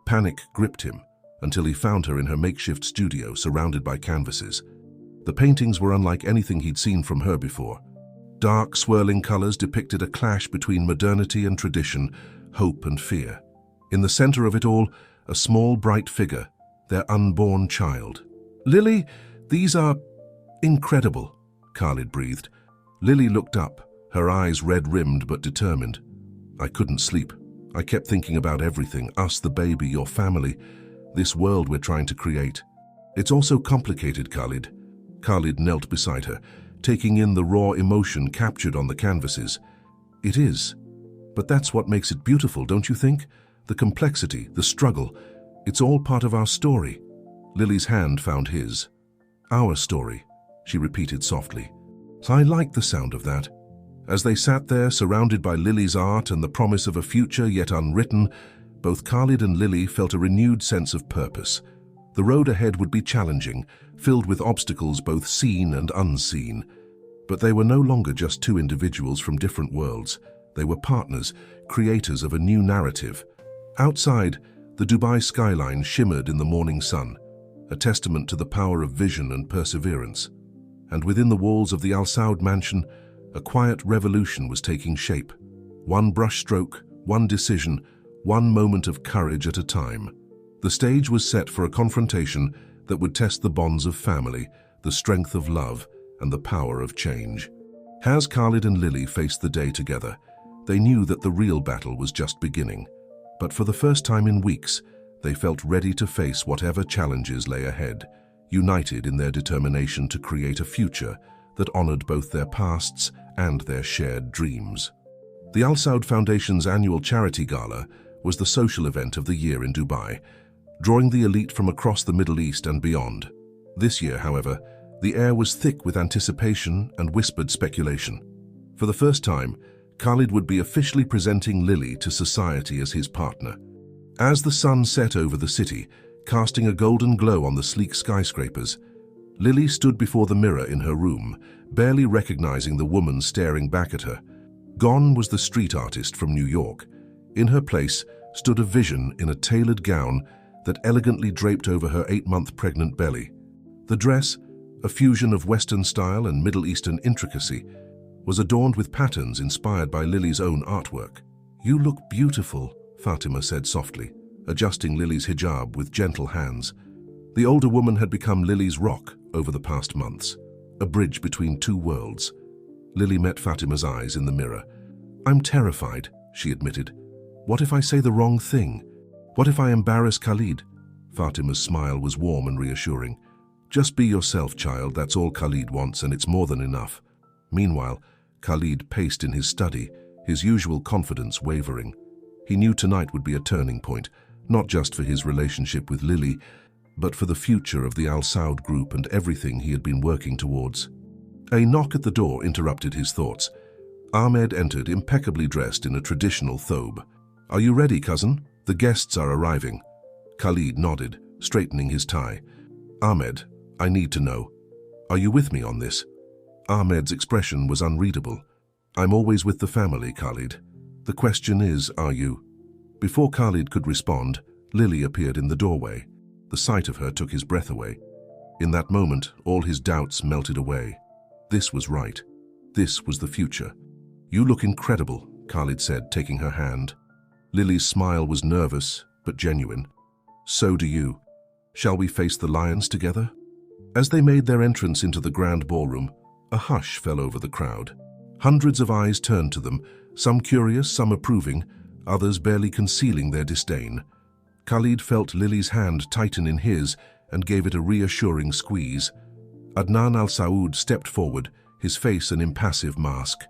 Panic gripped him until he found her in her makeshift studio surrounded by canvases. The paintings were unlike anything he'd seen from her before. Dark, swirling colors depicted a clash between modernity and tradition, hope and fear. In the center of it all, a small, bright figure, their unborn child. "Lily, these are incredible," Khalid breathed. Lily looked up, her eyes red-rimmed but determined. "I couldn't sleep. I kept thinking about everything, us, the baby, your family, this world we're trying to create. It's all so complicated, Khalid." Khalid knelt beside her, taking in the raw emotion captured on the canvases. "It is. But that's what makes it beautiful, don't you think? The complexity, the struggle. It's all part of our story." Lily's hand found his. "Our story," she repeated softly. I liked the sound of that. As they sat there, surrounded by Lily's art and the promise of a future yet unwritten, both Khalid and Lily felt a renewed sense of purpose. The road ahead would be challenging, filled with obstacles both seen and unseen. But they were no longer just two individuals from different worlds. They were partners, creators of a new narrative. Outside, the Dubai skyline shimmered in the morning sun, a testament to the power of vision and perseverance. And within the walls of the Al Saud mansion, a quiet revolution was taking shape. One brushstroke, one decision, one moment of courage at a time. The stage was set for a confrontation that would test the bonds of family, the strength of love, and the power of change. As Khalid and Lily faced the day together, they knew that the real battle was just beginning. But for the first time in weeks, they felt ready to face whatever challenges lay ahead, united in their determination to create a future that honored both their pasts and their shared dreams. The Al Saud Foundation's annual charity gala was the social event of the year in Dubai. drawing the elite from across the Middle East and beyond. This year, however, the air was thick with anticipation and whispered speculation. For the first time, Khalid would be officially presenting Lily to society as his partner. As the sun set over the city, casting a golden glow on the sleek skyscrapers, Lily stood before the mirror in her room, barely recognizing the woman staring back at her. Gone was the street artist from New York. In her place stood a vision in a tailored gown that elegantly draped over her 8-month pregnant belly. The dress, a fusion of Western style and Middle Eastern intricacy, was adorned with patterns inspired by Lily's own artwork. "You look beautiful," Fatima said softly, adjusting Lily's hijab with gentle hands. The older woman had become Lily's rock over the past months, a bridge between two worlds. Lily met Fatima's eyes in the mirror. "I'm terrified," she admitted. "What if I say the wrong thing? What if I embarrass Khalid?" Fatima's smile was warm and reassuring. "Just be yourself, child. That's all Khalid wants, and it's more than enough." Meanwhile, Khalid paced in his study, his usual confidence wavering. He knew tonight would be a turning point, not just for his relationship with Lily, but for the future of the Al Saud group and everything he had been working towards. A knock at the door interrupted his thoughts. Ahmed entered, impeccably dressed in a traditional thobe. "Are you ready, cousin? The guests are arriving." Khalid nodded, straightening his tie. "Ahmed, I need to know. Are you with me on this?" Ahmed's expression was unreadable. "I'm always with the family, Khalid. The question is, are you?" Before Khalid could respond, Lily appeared in the doorway. The sight of her took his breath away. In that moment, all his doubts melted away. This was right. This was the future. "You look incredible," Khalid said, taking her hand. Lily's smile was nervous, but genuine. "So do you. Shall we face the lions together?" As they made their entrance into the grand ballroom, a hush fell over the crowd. Hundreds of eyes turned to them, some curious, some approving, others barely concealing their disdain. Khalid felt Lily's hand tighten in his and gave it a reassuring squeeze. Adnan Al Saud stepped forward, his face an impassive mask.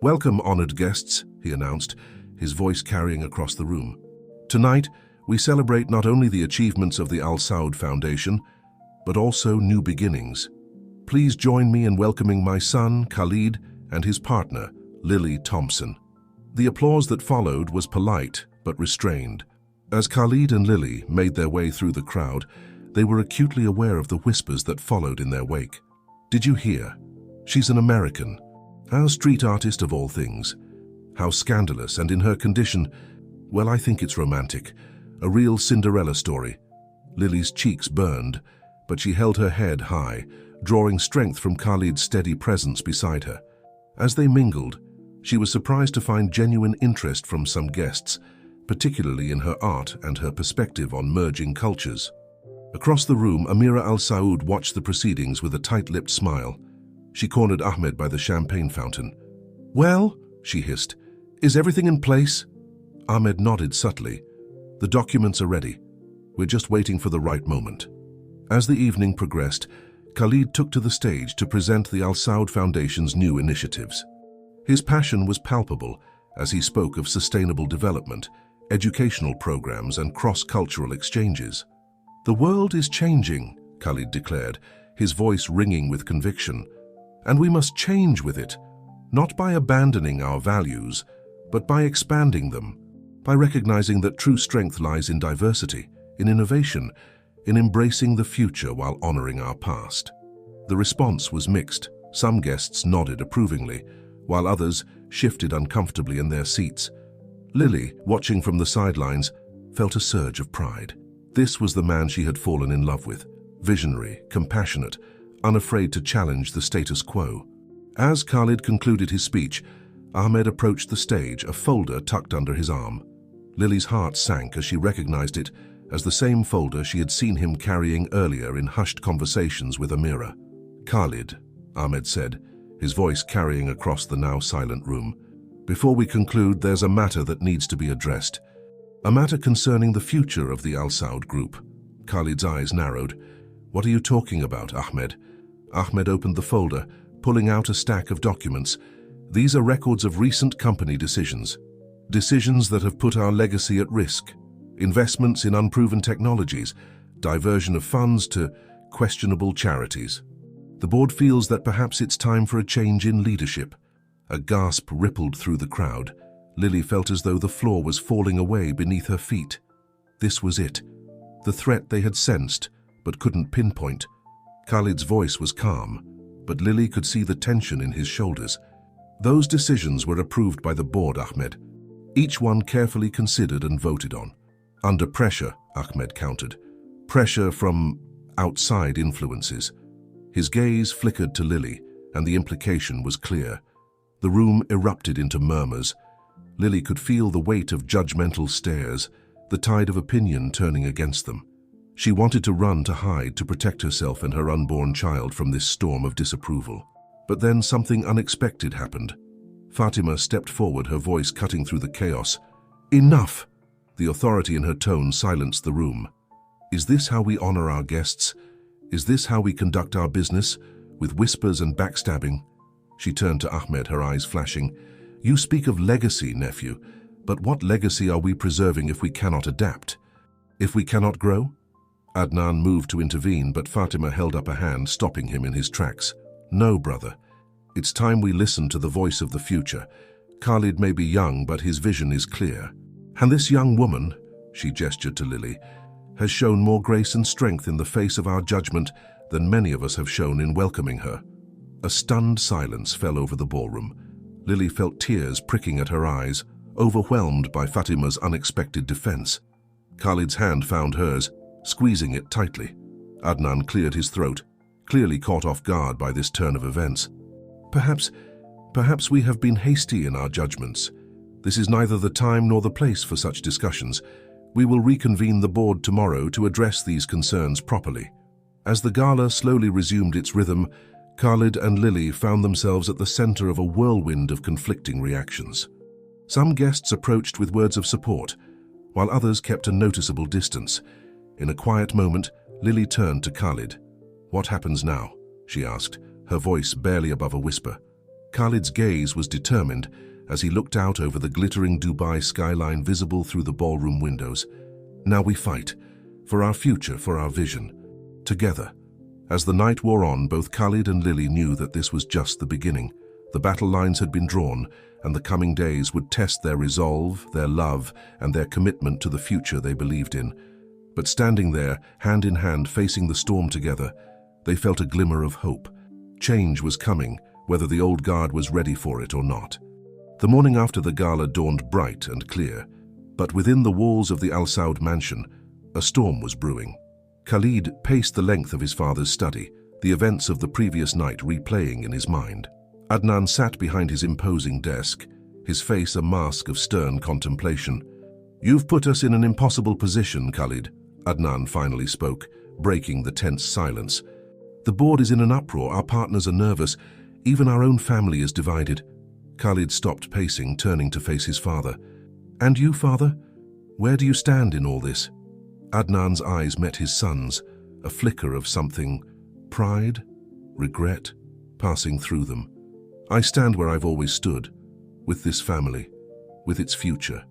"Welcome, honored guests," he announced, his voice carrying across the room. "Tonight, we celebrate not only the achievements of the Al Saud Foundation, but also new beginnings. Please join me in welcoming my son, Khalid, and his partner, Lily Thompson." The applause that followed was polite but restrained. As Khalid and Lily made their way through the crowd, they were acutely aware of the whispers that followed in their wake. "Did you hear? She's an American. How street artist of all things. How scandalous, and in her condition, well, I think it's romantic. A real Cinderella story." Lily's cheeks burned, but she held her head high, drawing strength from Khalid's steady presence beside her. As they mingled, she was surprised to find genuine interest from some guests, particularly in her art and her perspective on merging cultures. Across the room, Amira Al Saud watched the proceedings with a tight-lipped smile. She cornered Ahmed by the champagne fountain. "Well," she hissed, "is everything in place?" Ahmed nodded subtly. "The documents are ready. We're just waiting for the right moment." As the evening progressed, Khalid took to the stage to present the Al Saud Foundation's new initiatives. His passion was palpable as he spoke of sustainable development, educational programs, and cross-cultural exchanges. "The world is changing," Khalid declared, his voice ringing with conviction. "And we must change with it, not by abandoning our values, but by expanding them, by recognizing that true strength lies in diversity, in innovation, in embracing the future while honoring our past." The response was mixed. Some guests nodded approvingly, while others shifted uncomfortably in their seats. Lily, watching from the sidelines, felt a surge of pride. This was the man she had fallen in love with, visionary, compassionate, unafraid to challenge the status quo. As Khalid concluded his speech, Ahmed approached the stage, a folder tucked under his arm. Lily's heart sank as she recognized it as the same folder she had seen him carrying earlier in hushed conversations with Amira. "Khalid," Ahmed said, his voice carrying across the now silent room, "before we conclude, there's a matter that needs to be addressed. A matter concerning the future of the Al Saud group." Khalid's eyes narrowed. "What are you talking about, Ahmed?" Ahmed opened the folder, pulling out a stack of documents. "These are records of recent company decisions. Decisions that have put our legacy at risk. investments in unproven technologies, diversion of funds to questionable charities. The board feels that perhaps it's time for a change in leadership. A gasp rippled through the crowd. Lily felt as though the floor was falling away beneath her feet. This was it. The threat they had sensed, but couldn't pinpoint. Khalid's voice was calm, but Lily could see the tension in his shoulders. Those decisions were approved by the board, Ahmed. Each one carefully considered and voted on. Under pressure, Ahmed countered. Pressure from outside influences. His gaze flickered to Lily, and the implication was clear. The room erupted into murmurs. Lily could feel the weight of judgmental stares, the tide of opinion turning against them. She wanted to run to hide to protect herself and her unborn child from this storm of disapproval. But then something unexpected happened. Fatima stepped forward, her voice cutting through the chaos. Enough! The authority in her tone silenced the room. Is this how we honor our guests? Is this how we conduct our business? With whispers and backstabbing? She turned to Ahmed, her eyes flashing. You speak of legacy, nephew, but what legacy are we preserving if we cannot adapt? If we cannot grow? Adnan moved to intervene, but Fatima held up a hand, stopping him in his tracks. No, brother. It's time we listen to the voice of the future. Khalid may be young, but his vision is clear. And this young woman, she gestured to Lily, has shown more grace and strength in the face of our judgment than many of us have shown in welcoming her. A stunned silence fell over the ballroom. Lily felt tears pricking at her eyes, overwhelmed by Fatima's unexpected defense. Khalid's hand found hers, squeezing it tightly. Adnan cleared his throat, clearly caught off guard by this turn of events. Perhaps we have been hasty in our judgments. This is neither the time nor the place for such discussions. We will reconvene the board tomorrow to address these concerns properly. As the gala slowly resumed its rhythm, Khalid and Lily found themselves at the center of a whirlwind of conflicting reactions. Some guests approached with words of support, while others kept a noticeable distance. In a quiet moment, Lily turned to Khalid. What happens now? She asked, her voice barely above a whisper. Khalid's gaze was determined as he looked out over the glittering Dubai skyline visible through the ballroom windows. Now we fight. For our future, for our vision. Together. As the night wore on, both Khalid and Lily knew that this was just the beginning. The battle lines had been drawn, and the coming days would test their resolve, their love, and their commitment to the future they believed in. But standing there, hand in hand, facing the storm together, they felt a glimmer of hope. Change was coming, whether the old guard was ready for it or not. The morning after the gala dawned bright and clear, but within the walls of the Al Saud mansion, a storm was brewing. Khalid paced the length of his father's study, the events of the previous night replaying in his mind. Adnan sat behind his imposing desk, his face a mask of stern contemplation. You've put us in an impossible position, Khalid, Adnan finally spoke, breaking the tense silence. The board is in an uproar, our partners are nervous, even our own family is divided. Khalid stopped pacing, turning to face his father. And you, father? Where do you stand in all this? Adnan's eyes met his son's, a flicker of something, pride, regret, passing through them. I stand where I've always stood, with this family, with its future.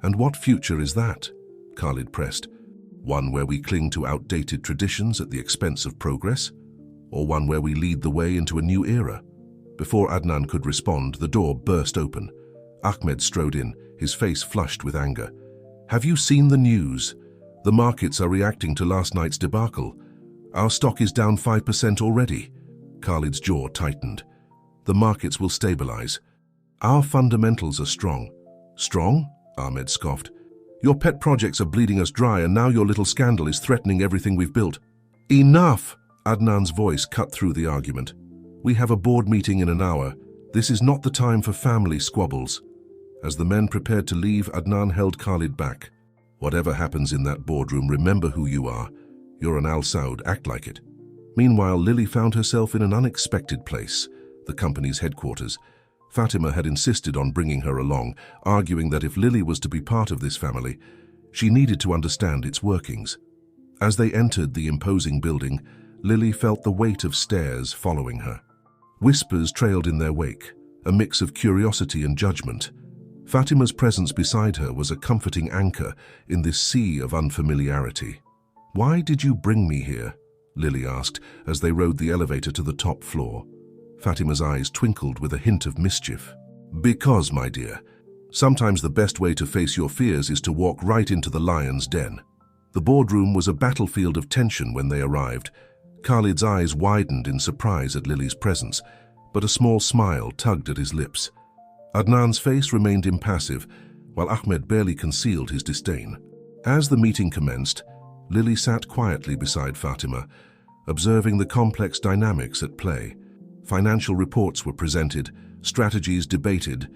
And what future is that? Khalid pressed. One where we cling to outdated traditions at the expense of progress? Or one where we lead the way into a new era? Before Adnan could respond, the door burst open. Ahmed strode in, his face flushed with anger. Have you seen the news? The markets are reacting to last night's debacle. Our stock is down 5% already. Khalid's jaw tightened. The markets will stabilize. Our fundamentals are strong. Strong? Ahmed scoffed. Your pet projects are bleeding us dry, and now your little scandal is threatening everything we've built. Enough! Adnan's voice cut through the argument. We have a board meeting in an hour. This is not the time for family squabbles. As the men prepared to leave, Adnan held Khalid back. Whatever happens in that boardroom, remember who you are. You're an Al Saud, act like it. Meanwhile, Lily found herself in an unexpected place, the company's headquarters. Fatima had insisted on bringing her along, arguing that if Lily was to be part of this family, she needed to understand its workings. As they entered the imposing building, Lily felt the weight of stares following her. Whispers trailed in their wake, a mix of curiosity and judgment. Fatima's presence beside her was a comforting anchor in this sea of unfamiliarity. "Why did you bring me here?" Lily asked as they rode the elevator to the top floor. Fatima's eyes twinkled with a hint of mischief. "Because, my dear, sometimes the best way to face your fears is to walk right into the lion's den." The boardroom was a battlefield of tension when they arrived. Khalid's eyes widened in surprise at Lily's presence, but a small smile tugged at his lips. Adnan's face remained impassive, while Ahmed barely concealed his disdain. As the meeting commenced, Lily sat quietly beside Fatima, observing the complex dynamics at play. Financial reports were presented, strategies debated,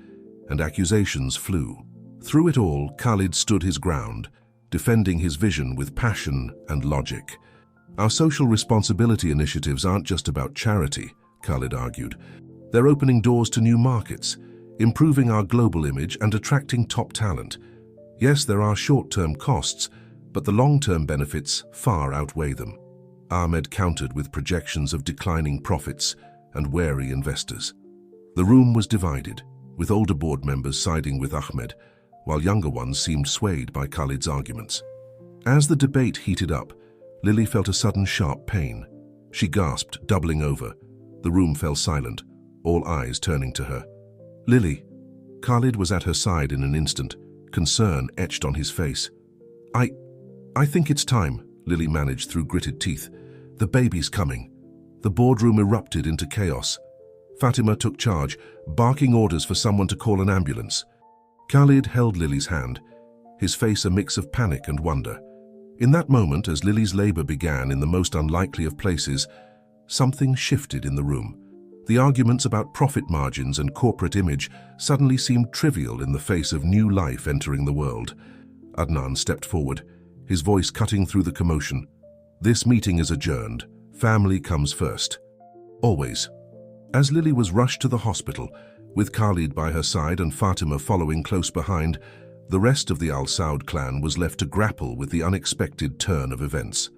and accusations flew. Through it all, Khalid stood his ground, defending his vision with passion and logic. "Our social responsibility initiatives aren't just about charity," Khalid argued. "They're opening doors to new markets, improving our global image and attracting top talent. Yes, there are short-term costs, but the long-term benefits far outweigh them." Ahmed countered with projections of declining profits and wary investors. The room was divided, with older board members siding with Ahmed, while younger ones seemed swayed by Khalid's arguments. As the debate heated up, Lily felt a sudden sharp pain. She gasped, doubling over. The room fell silent, all eyes turning to her. "Lily." Khalid was at her side in an instant, concern etched on his face. I think it's time," Lily managed through gritted teeth. "The baby's coming." The boardroom erupted into chaos. Fatima took charge, barking orders for someone to call an ambulance. Khalid held Lily's hand, his face a mix of panic and wonder. In that moment, as Lily's labor began in the most unlikely of places, something shifted in the room. The arguments about profit margins and corporate image suddenly seemed trivial in the face of new life entering the world. Adnan stepped forward, his voice cutting through the commotion. "This meeting is adjourned. Family comes first. Always." As Lily was rushed to the hospital, with Khalid by her side and Fatima following close behind, the rest of the Al Saud clan was left to grapple with the unexpected turn of events.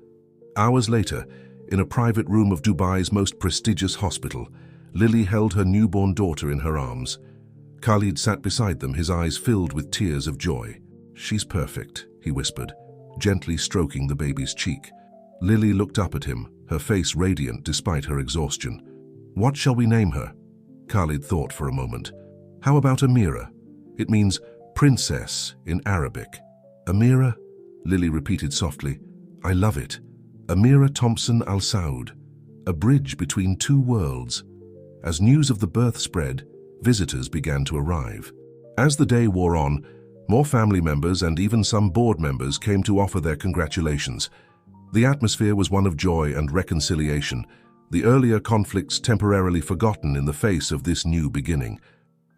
Hours later, in a private room of Dubai's most prestigious hospital, Lily held her newborn daughter in her arms. Khalid sat beside them, his eyes filled with tears of joy. "She's perfect," he whispered, gently stroking the baby's cheek. Lily looked up at him, her face radiant despite her exhaustion. "What shall we name her?" Khalid thought for a moment. "How about Amira? It means princess in Arabic." "Amira?" Lily repeated softly. "I love it. Amira Thompson Al Saud, a bridge between two worlds." As news of the birth spread, visitors began to arrive. As the day wore on, more family members and even some board members came to offer their congratulations. The atmosphere was one of joy and reconciliation, the earlier conflicts temporarily forgotten in the face of this new beginning.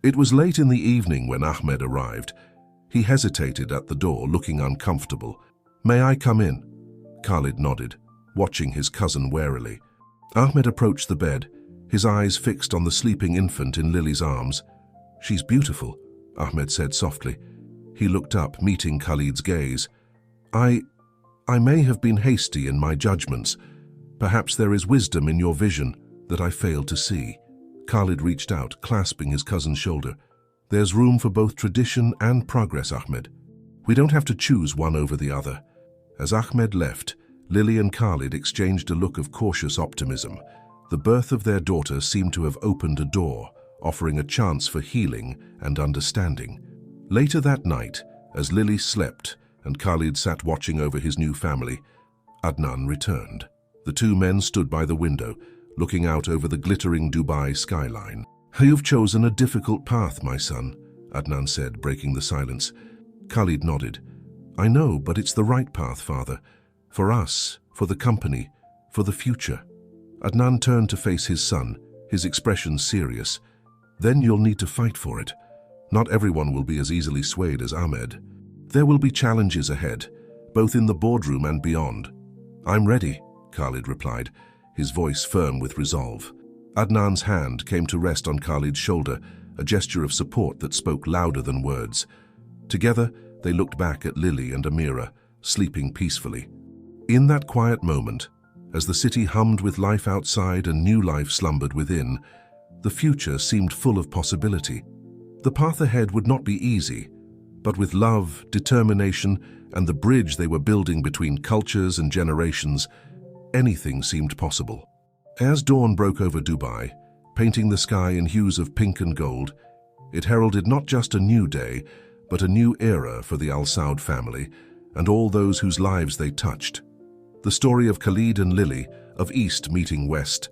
It was late in the evening when Ahmed arrived. He hesitated at the door, looking uncomfortable. "May I come in?" Khalid nodded, watching his cousin warily. Ahmed approached the bed, his eyes fixed on the sleeping infant in Lily's arms. "She's beautiful," Ahmed said softly. He looked up, meeting Khalid's gaze. I may have been hasty in my judgments. Perhaps there is wisdom in your vision that I failed to see." Khalid reached out, clasping his cousin's shoulder. "There's room for both tradition and progress, Ahmed. We don't have to choose one over the other." As Ahmed left, Lily and Khalid exchanged a look of cautious optimism. The birth of their daughter seemed to have opened a door, offering a chance for healing and understanding. Later that night, as Lily slept and Khalid sat watching over his new family, Adnan returned. The two men stood by the window, looking out over the glittering Dubai skyline. "You've chosen a difficult path, my son," Adnan said, breaking the silence. Khalid nodded. "I know, but it's the right path, father. For us, for the company, for the future." Adnan turned to face his son, his expression serious. "Then you'll need to fight for it. Not everyone will be as easily swayed as Ahmed. There will be challenges ahead, both in the boardroom and beyond." "I'm ready," Khalid replied, his voice firm with resolve. Adnan's hand came to rest on Khalid's shoulder, a gesture of support that spoke louder than words. Together, they looked back at Lily and Amira, sleeping peacefully. In that quiet moment, as the city hummed with life outside and new life slumbered within, the future seemed full of possibility. The path ahead would not be easy, but with love, determination, and the bridge they were building between cultures and generations, anything seemed possible. As dawn broke over Dubai, painting the sky in hues of pink and gold, it heralded not just a new day, but a new era for the Al Saud family and all those whose lives they touched. The story of Khalid and Lily, of East meeting West,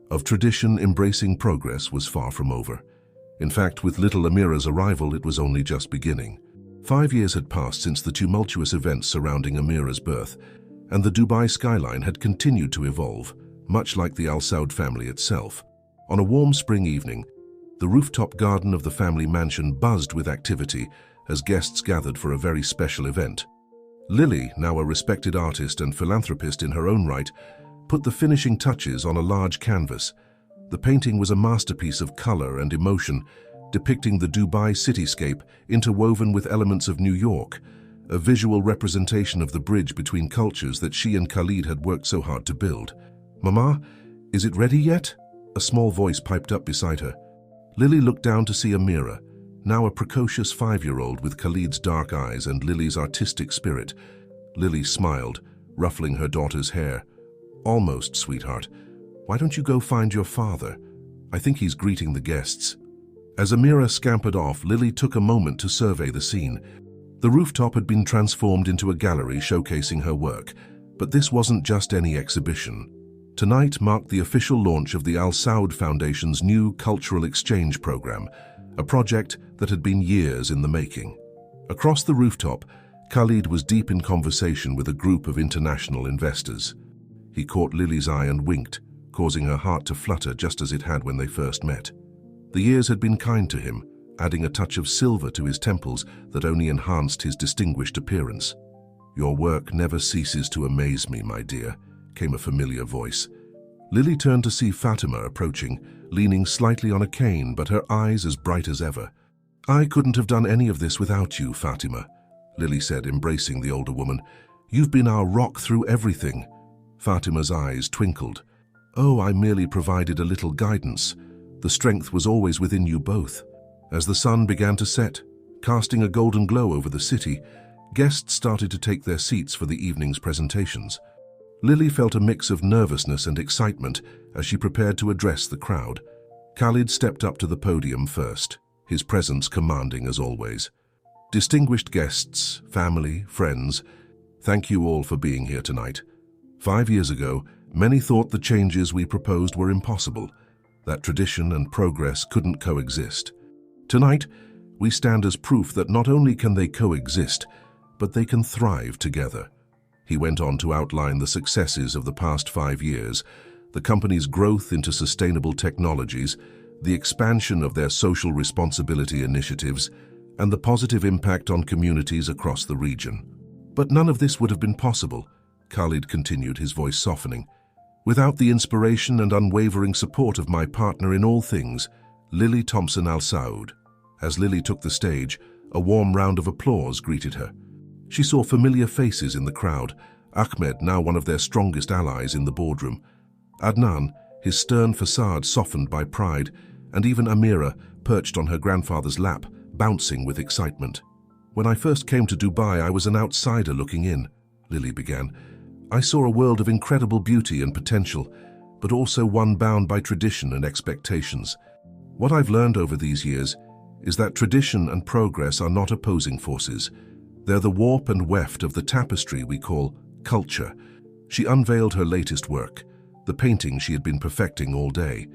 of tradition embracing progress was far from over. In fact, with little Amira's arrival, it was only just beginning. 5 years had passed since the tumultuous events surrounding Amira's birth, and the Dubai skyline had continued to evolve, much like the Al Saud family itself. On a warm spring evening, the rooftop garden of the family mansion buzzed with activity as guests gathered for a very special event. Lily, now a respected artist and philanthropist in her own right, put the finishing touches on a large canvas. The painting was a masterpiece of color and emotion, depicting the Dubai cityscape interwoven with elements of New York, a visual representation of the bridge between cultures that she and Khalid had worked so hard to build. "Mama, is it ready yet?" A small voice piped up beside her. Lily looked down to see Amira, now a precocious 5-year-old with Khalid's dark eyes and Lily's artistic spirit. Lily smiled, ruffling her daughter's hair. "Almost, sweetheart. Why don't you go find your father? I think he's greeting the guests." As Amira scampered off, Lily took a moment to survey the scene. The rooftop had been transformed into a gallery showcasing her work, but this wasn't just any exhibition. Tonight marked the official launch of the Al Saud Foundation's new cultural exchange program, a project that had been years in the making. Across the rooftop, Khalid was deep in conversation with a group of international investors. He caught Lily's eye and winked, causing her heart to flutter just as it had when they first met. The years had been kind to him, adding a touch of silver to his temples that only enhanced his distinguished appearance. "Your work never ceases to amaze me, my dear," came a familiar voice. Lily turned to see Fatima approaching, leaning slightly on a cane, but her eyes as bright as ever. "I couldn't have done any of this without you, Fatima," Lily said, embracing the older woman. "You've been our rock through everything." Fatima's eyes twinkled. "Oh, I merely provided a little guidance. The strength was always within you both." As the sun began to set, casting a golden glow over the city, guests started to take their seats for the evening's presentations. Lily felt a mix of nervousness and excitement as she prepared to address the crowd. Khalid stepped up to the podium first, his presence commanding as always. "Distinguished guests, family, friends, thank you all for being here tonight. 5 years ago, many thought the changes we proposed were impossible, that tradition and progress couldn't coexist. Tonight, we stand as proof that not only can they coexist, but they can thrive together." He went on to outline the successes of the past 5 years, the company's growth into sustainable technologies, the expansion of their social responsibility initiatives, and the positive impact on communities across the region. "But none of this would have been possible," Khalid continued, his voice softening, "without the inspiration and unwavering support of my partner in all things, Lily Thompson Al Saud." As Lily took the stage, a warm round of applause greeted her. She saw familiar faces in the crowd, Ahmed, now one of their strongest allies in the boardroom, Adnan, his stern facade softened by pride, and even Amira, perched on her grandfather's lap, bouncing with excitement. "When I first came to Dubai, I was an outsider looking in," Lily began. "I saw a world of incredible beauty and potential, but also one bound by tradition and expectations. What I've learned over these years is that tradition and progress are not opposing forces. They're the warp and weft of the tapestry we call culture." She unveiled her latest work, the painting she had been perfecting all day.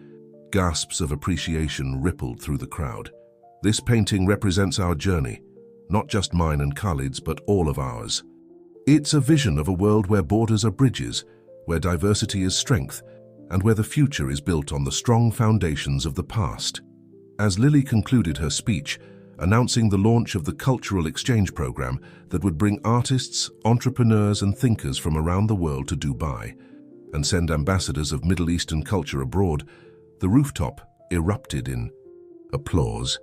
Gasps of appreciation rippled through the crowd. "This painting represents our journey, not just mine and Khalid's, but all of ours. It's a vision of a world where borders are bridges, where diversity is strength, and where the future is built on the strong foundations of the past." As Lily concluded her speech, announcing the launch of the cultural exchange program that would bring artists, entrepreneurs, and thinkers from around the world to Dubai and send ambassadors of Middle Eastern culture abroad, the rooftop erupted in applause.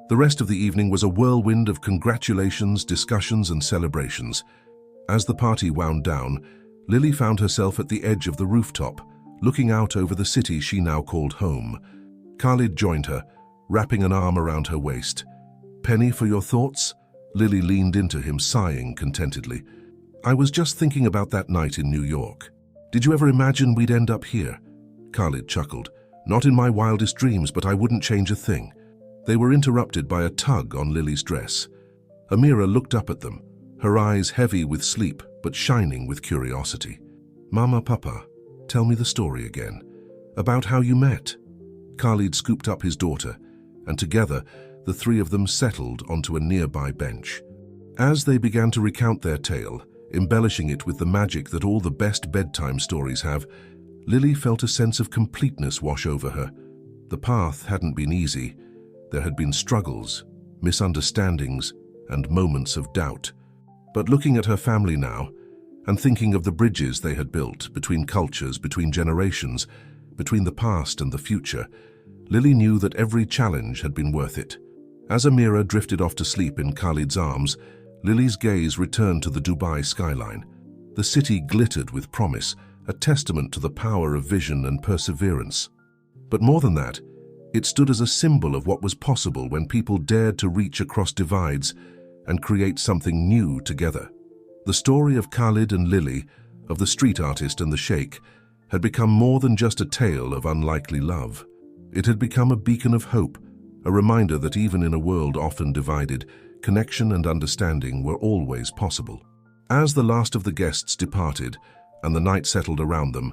The rest of the evening was a whirlwind of congratulations, discussions, and celebrations. As the party wound down, Lily found herself at the edge of the rooftop, looking out over the city she now called home. Khalid joined her, wrapping an arm around her waist. "Penny, for your thoughts?" Lily leaned into him, sighing contentedly. "I was just thinking about that night in New York. Did you ever imagine we'd end up here?" Khalid chuckled. "Not in my wildest dreams, but I wouldn't change a thing." They were interrupted by a tug on Lily's dress. Amira looked up at them, her eyes heavy with sleep but shining with curiosity. "Mama, Papa, tell me the story again. About how you met." Khalid scooped up his daughter, and together the three of them settled onto a nearby bench. As they began to recount their tale, embellishing it with the magic that all the best bedtime stories have, Lily felt a sense of completeness wash over her. The path hadn't been easy. There had been struggles, misunderstandings, and moments of doubt. But looking at her family now, and thinking of the bridges they had built between cultures, between generations, between the past and the future, Lily knew that every challenge had been worth it. As Amira drifted off to sleep in Khalid's arms, Lily's gaze returned to the Dubai skyline. The city glittered with promise, a testament to the power of vision and perseverance. But more than that, it stood as a symbol of what was possible when people dared to reach across divides and create something new together. The story of Khalid and Lily, of the street artist and the sheikh, had become more than just a tale of unlikely love. It had become a beacon of hope, a reminder that even in a world often divided, connection and understanding were always possible. As the last of the guests departed and the night settled around them,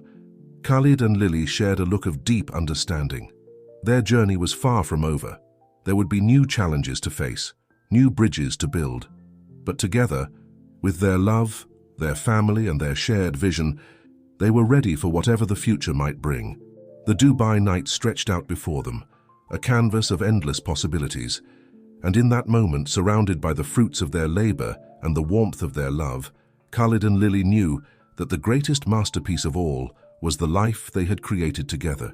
Khalid and Lily shared a look of deep understanding. Their journey was far from over. There would be new challenges to face, new bridges to build. But together, with their love, their family, and their shared vision, they were ready for whatever the future might bring. The Dubai night stretched out before them, a canvas of endless possibilities. And in that moment, surrounded by the fruits of their labor and the warmth of their love, Khalid and Lily knew that the greatest masterpiece of all was the life they had created together.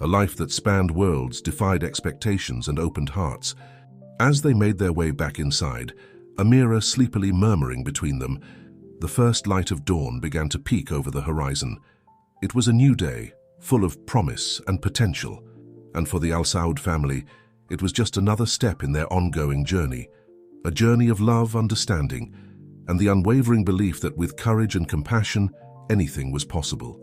A life that spanned worlds, defied expectations, and opened hearts. As they made their way back inside, Amira sleepily murmuring between them, the first light of dawn began to peek over the horizon. It was a new day, full of promise and potential, and for the Al Saud family, it was just another step in their ongoing journey, a journey of love, understanding, and the unwavering belief that with courage and compassion, anything was possible.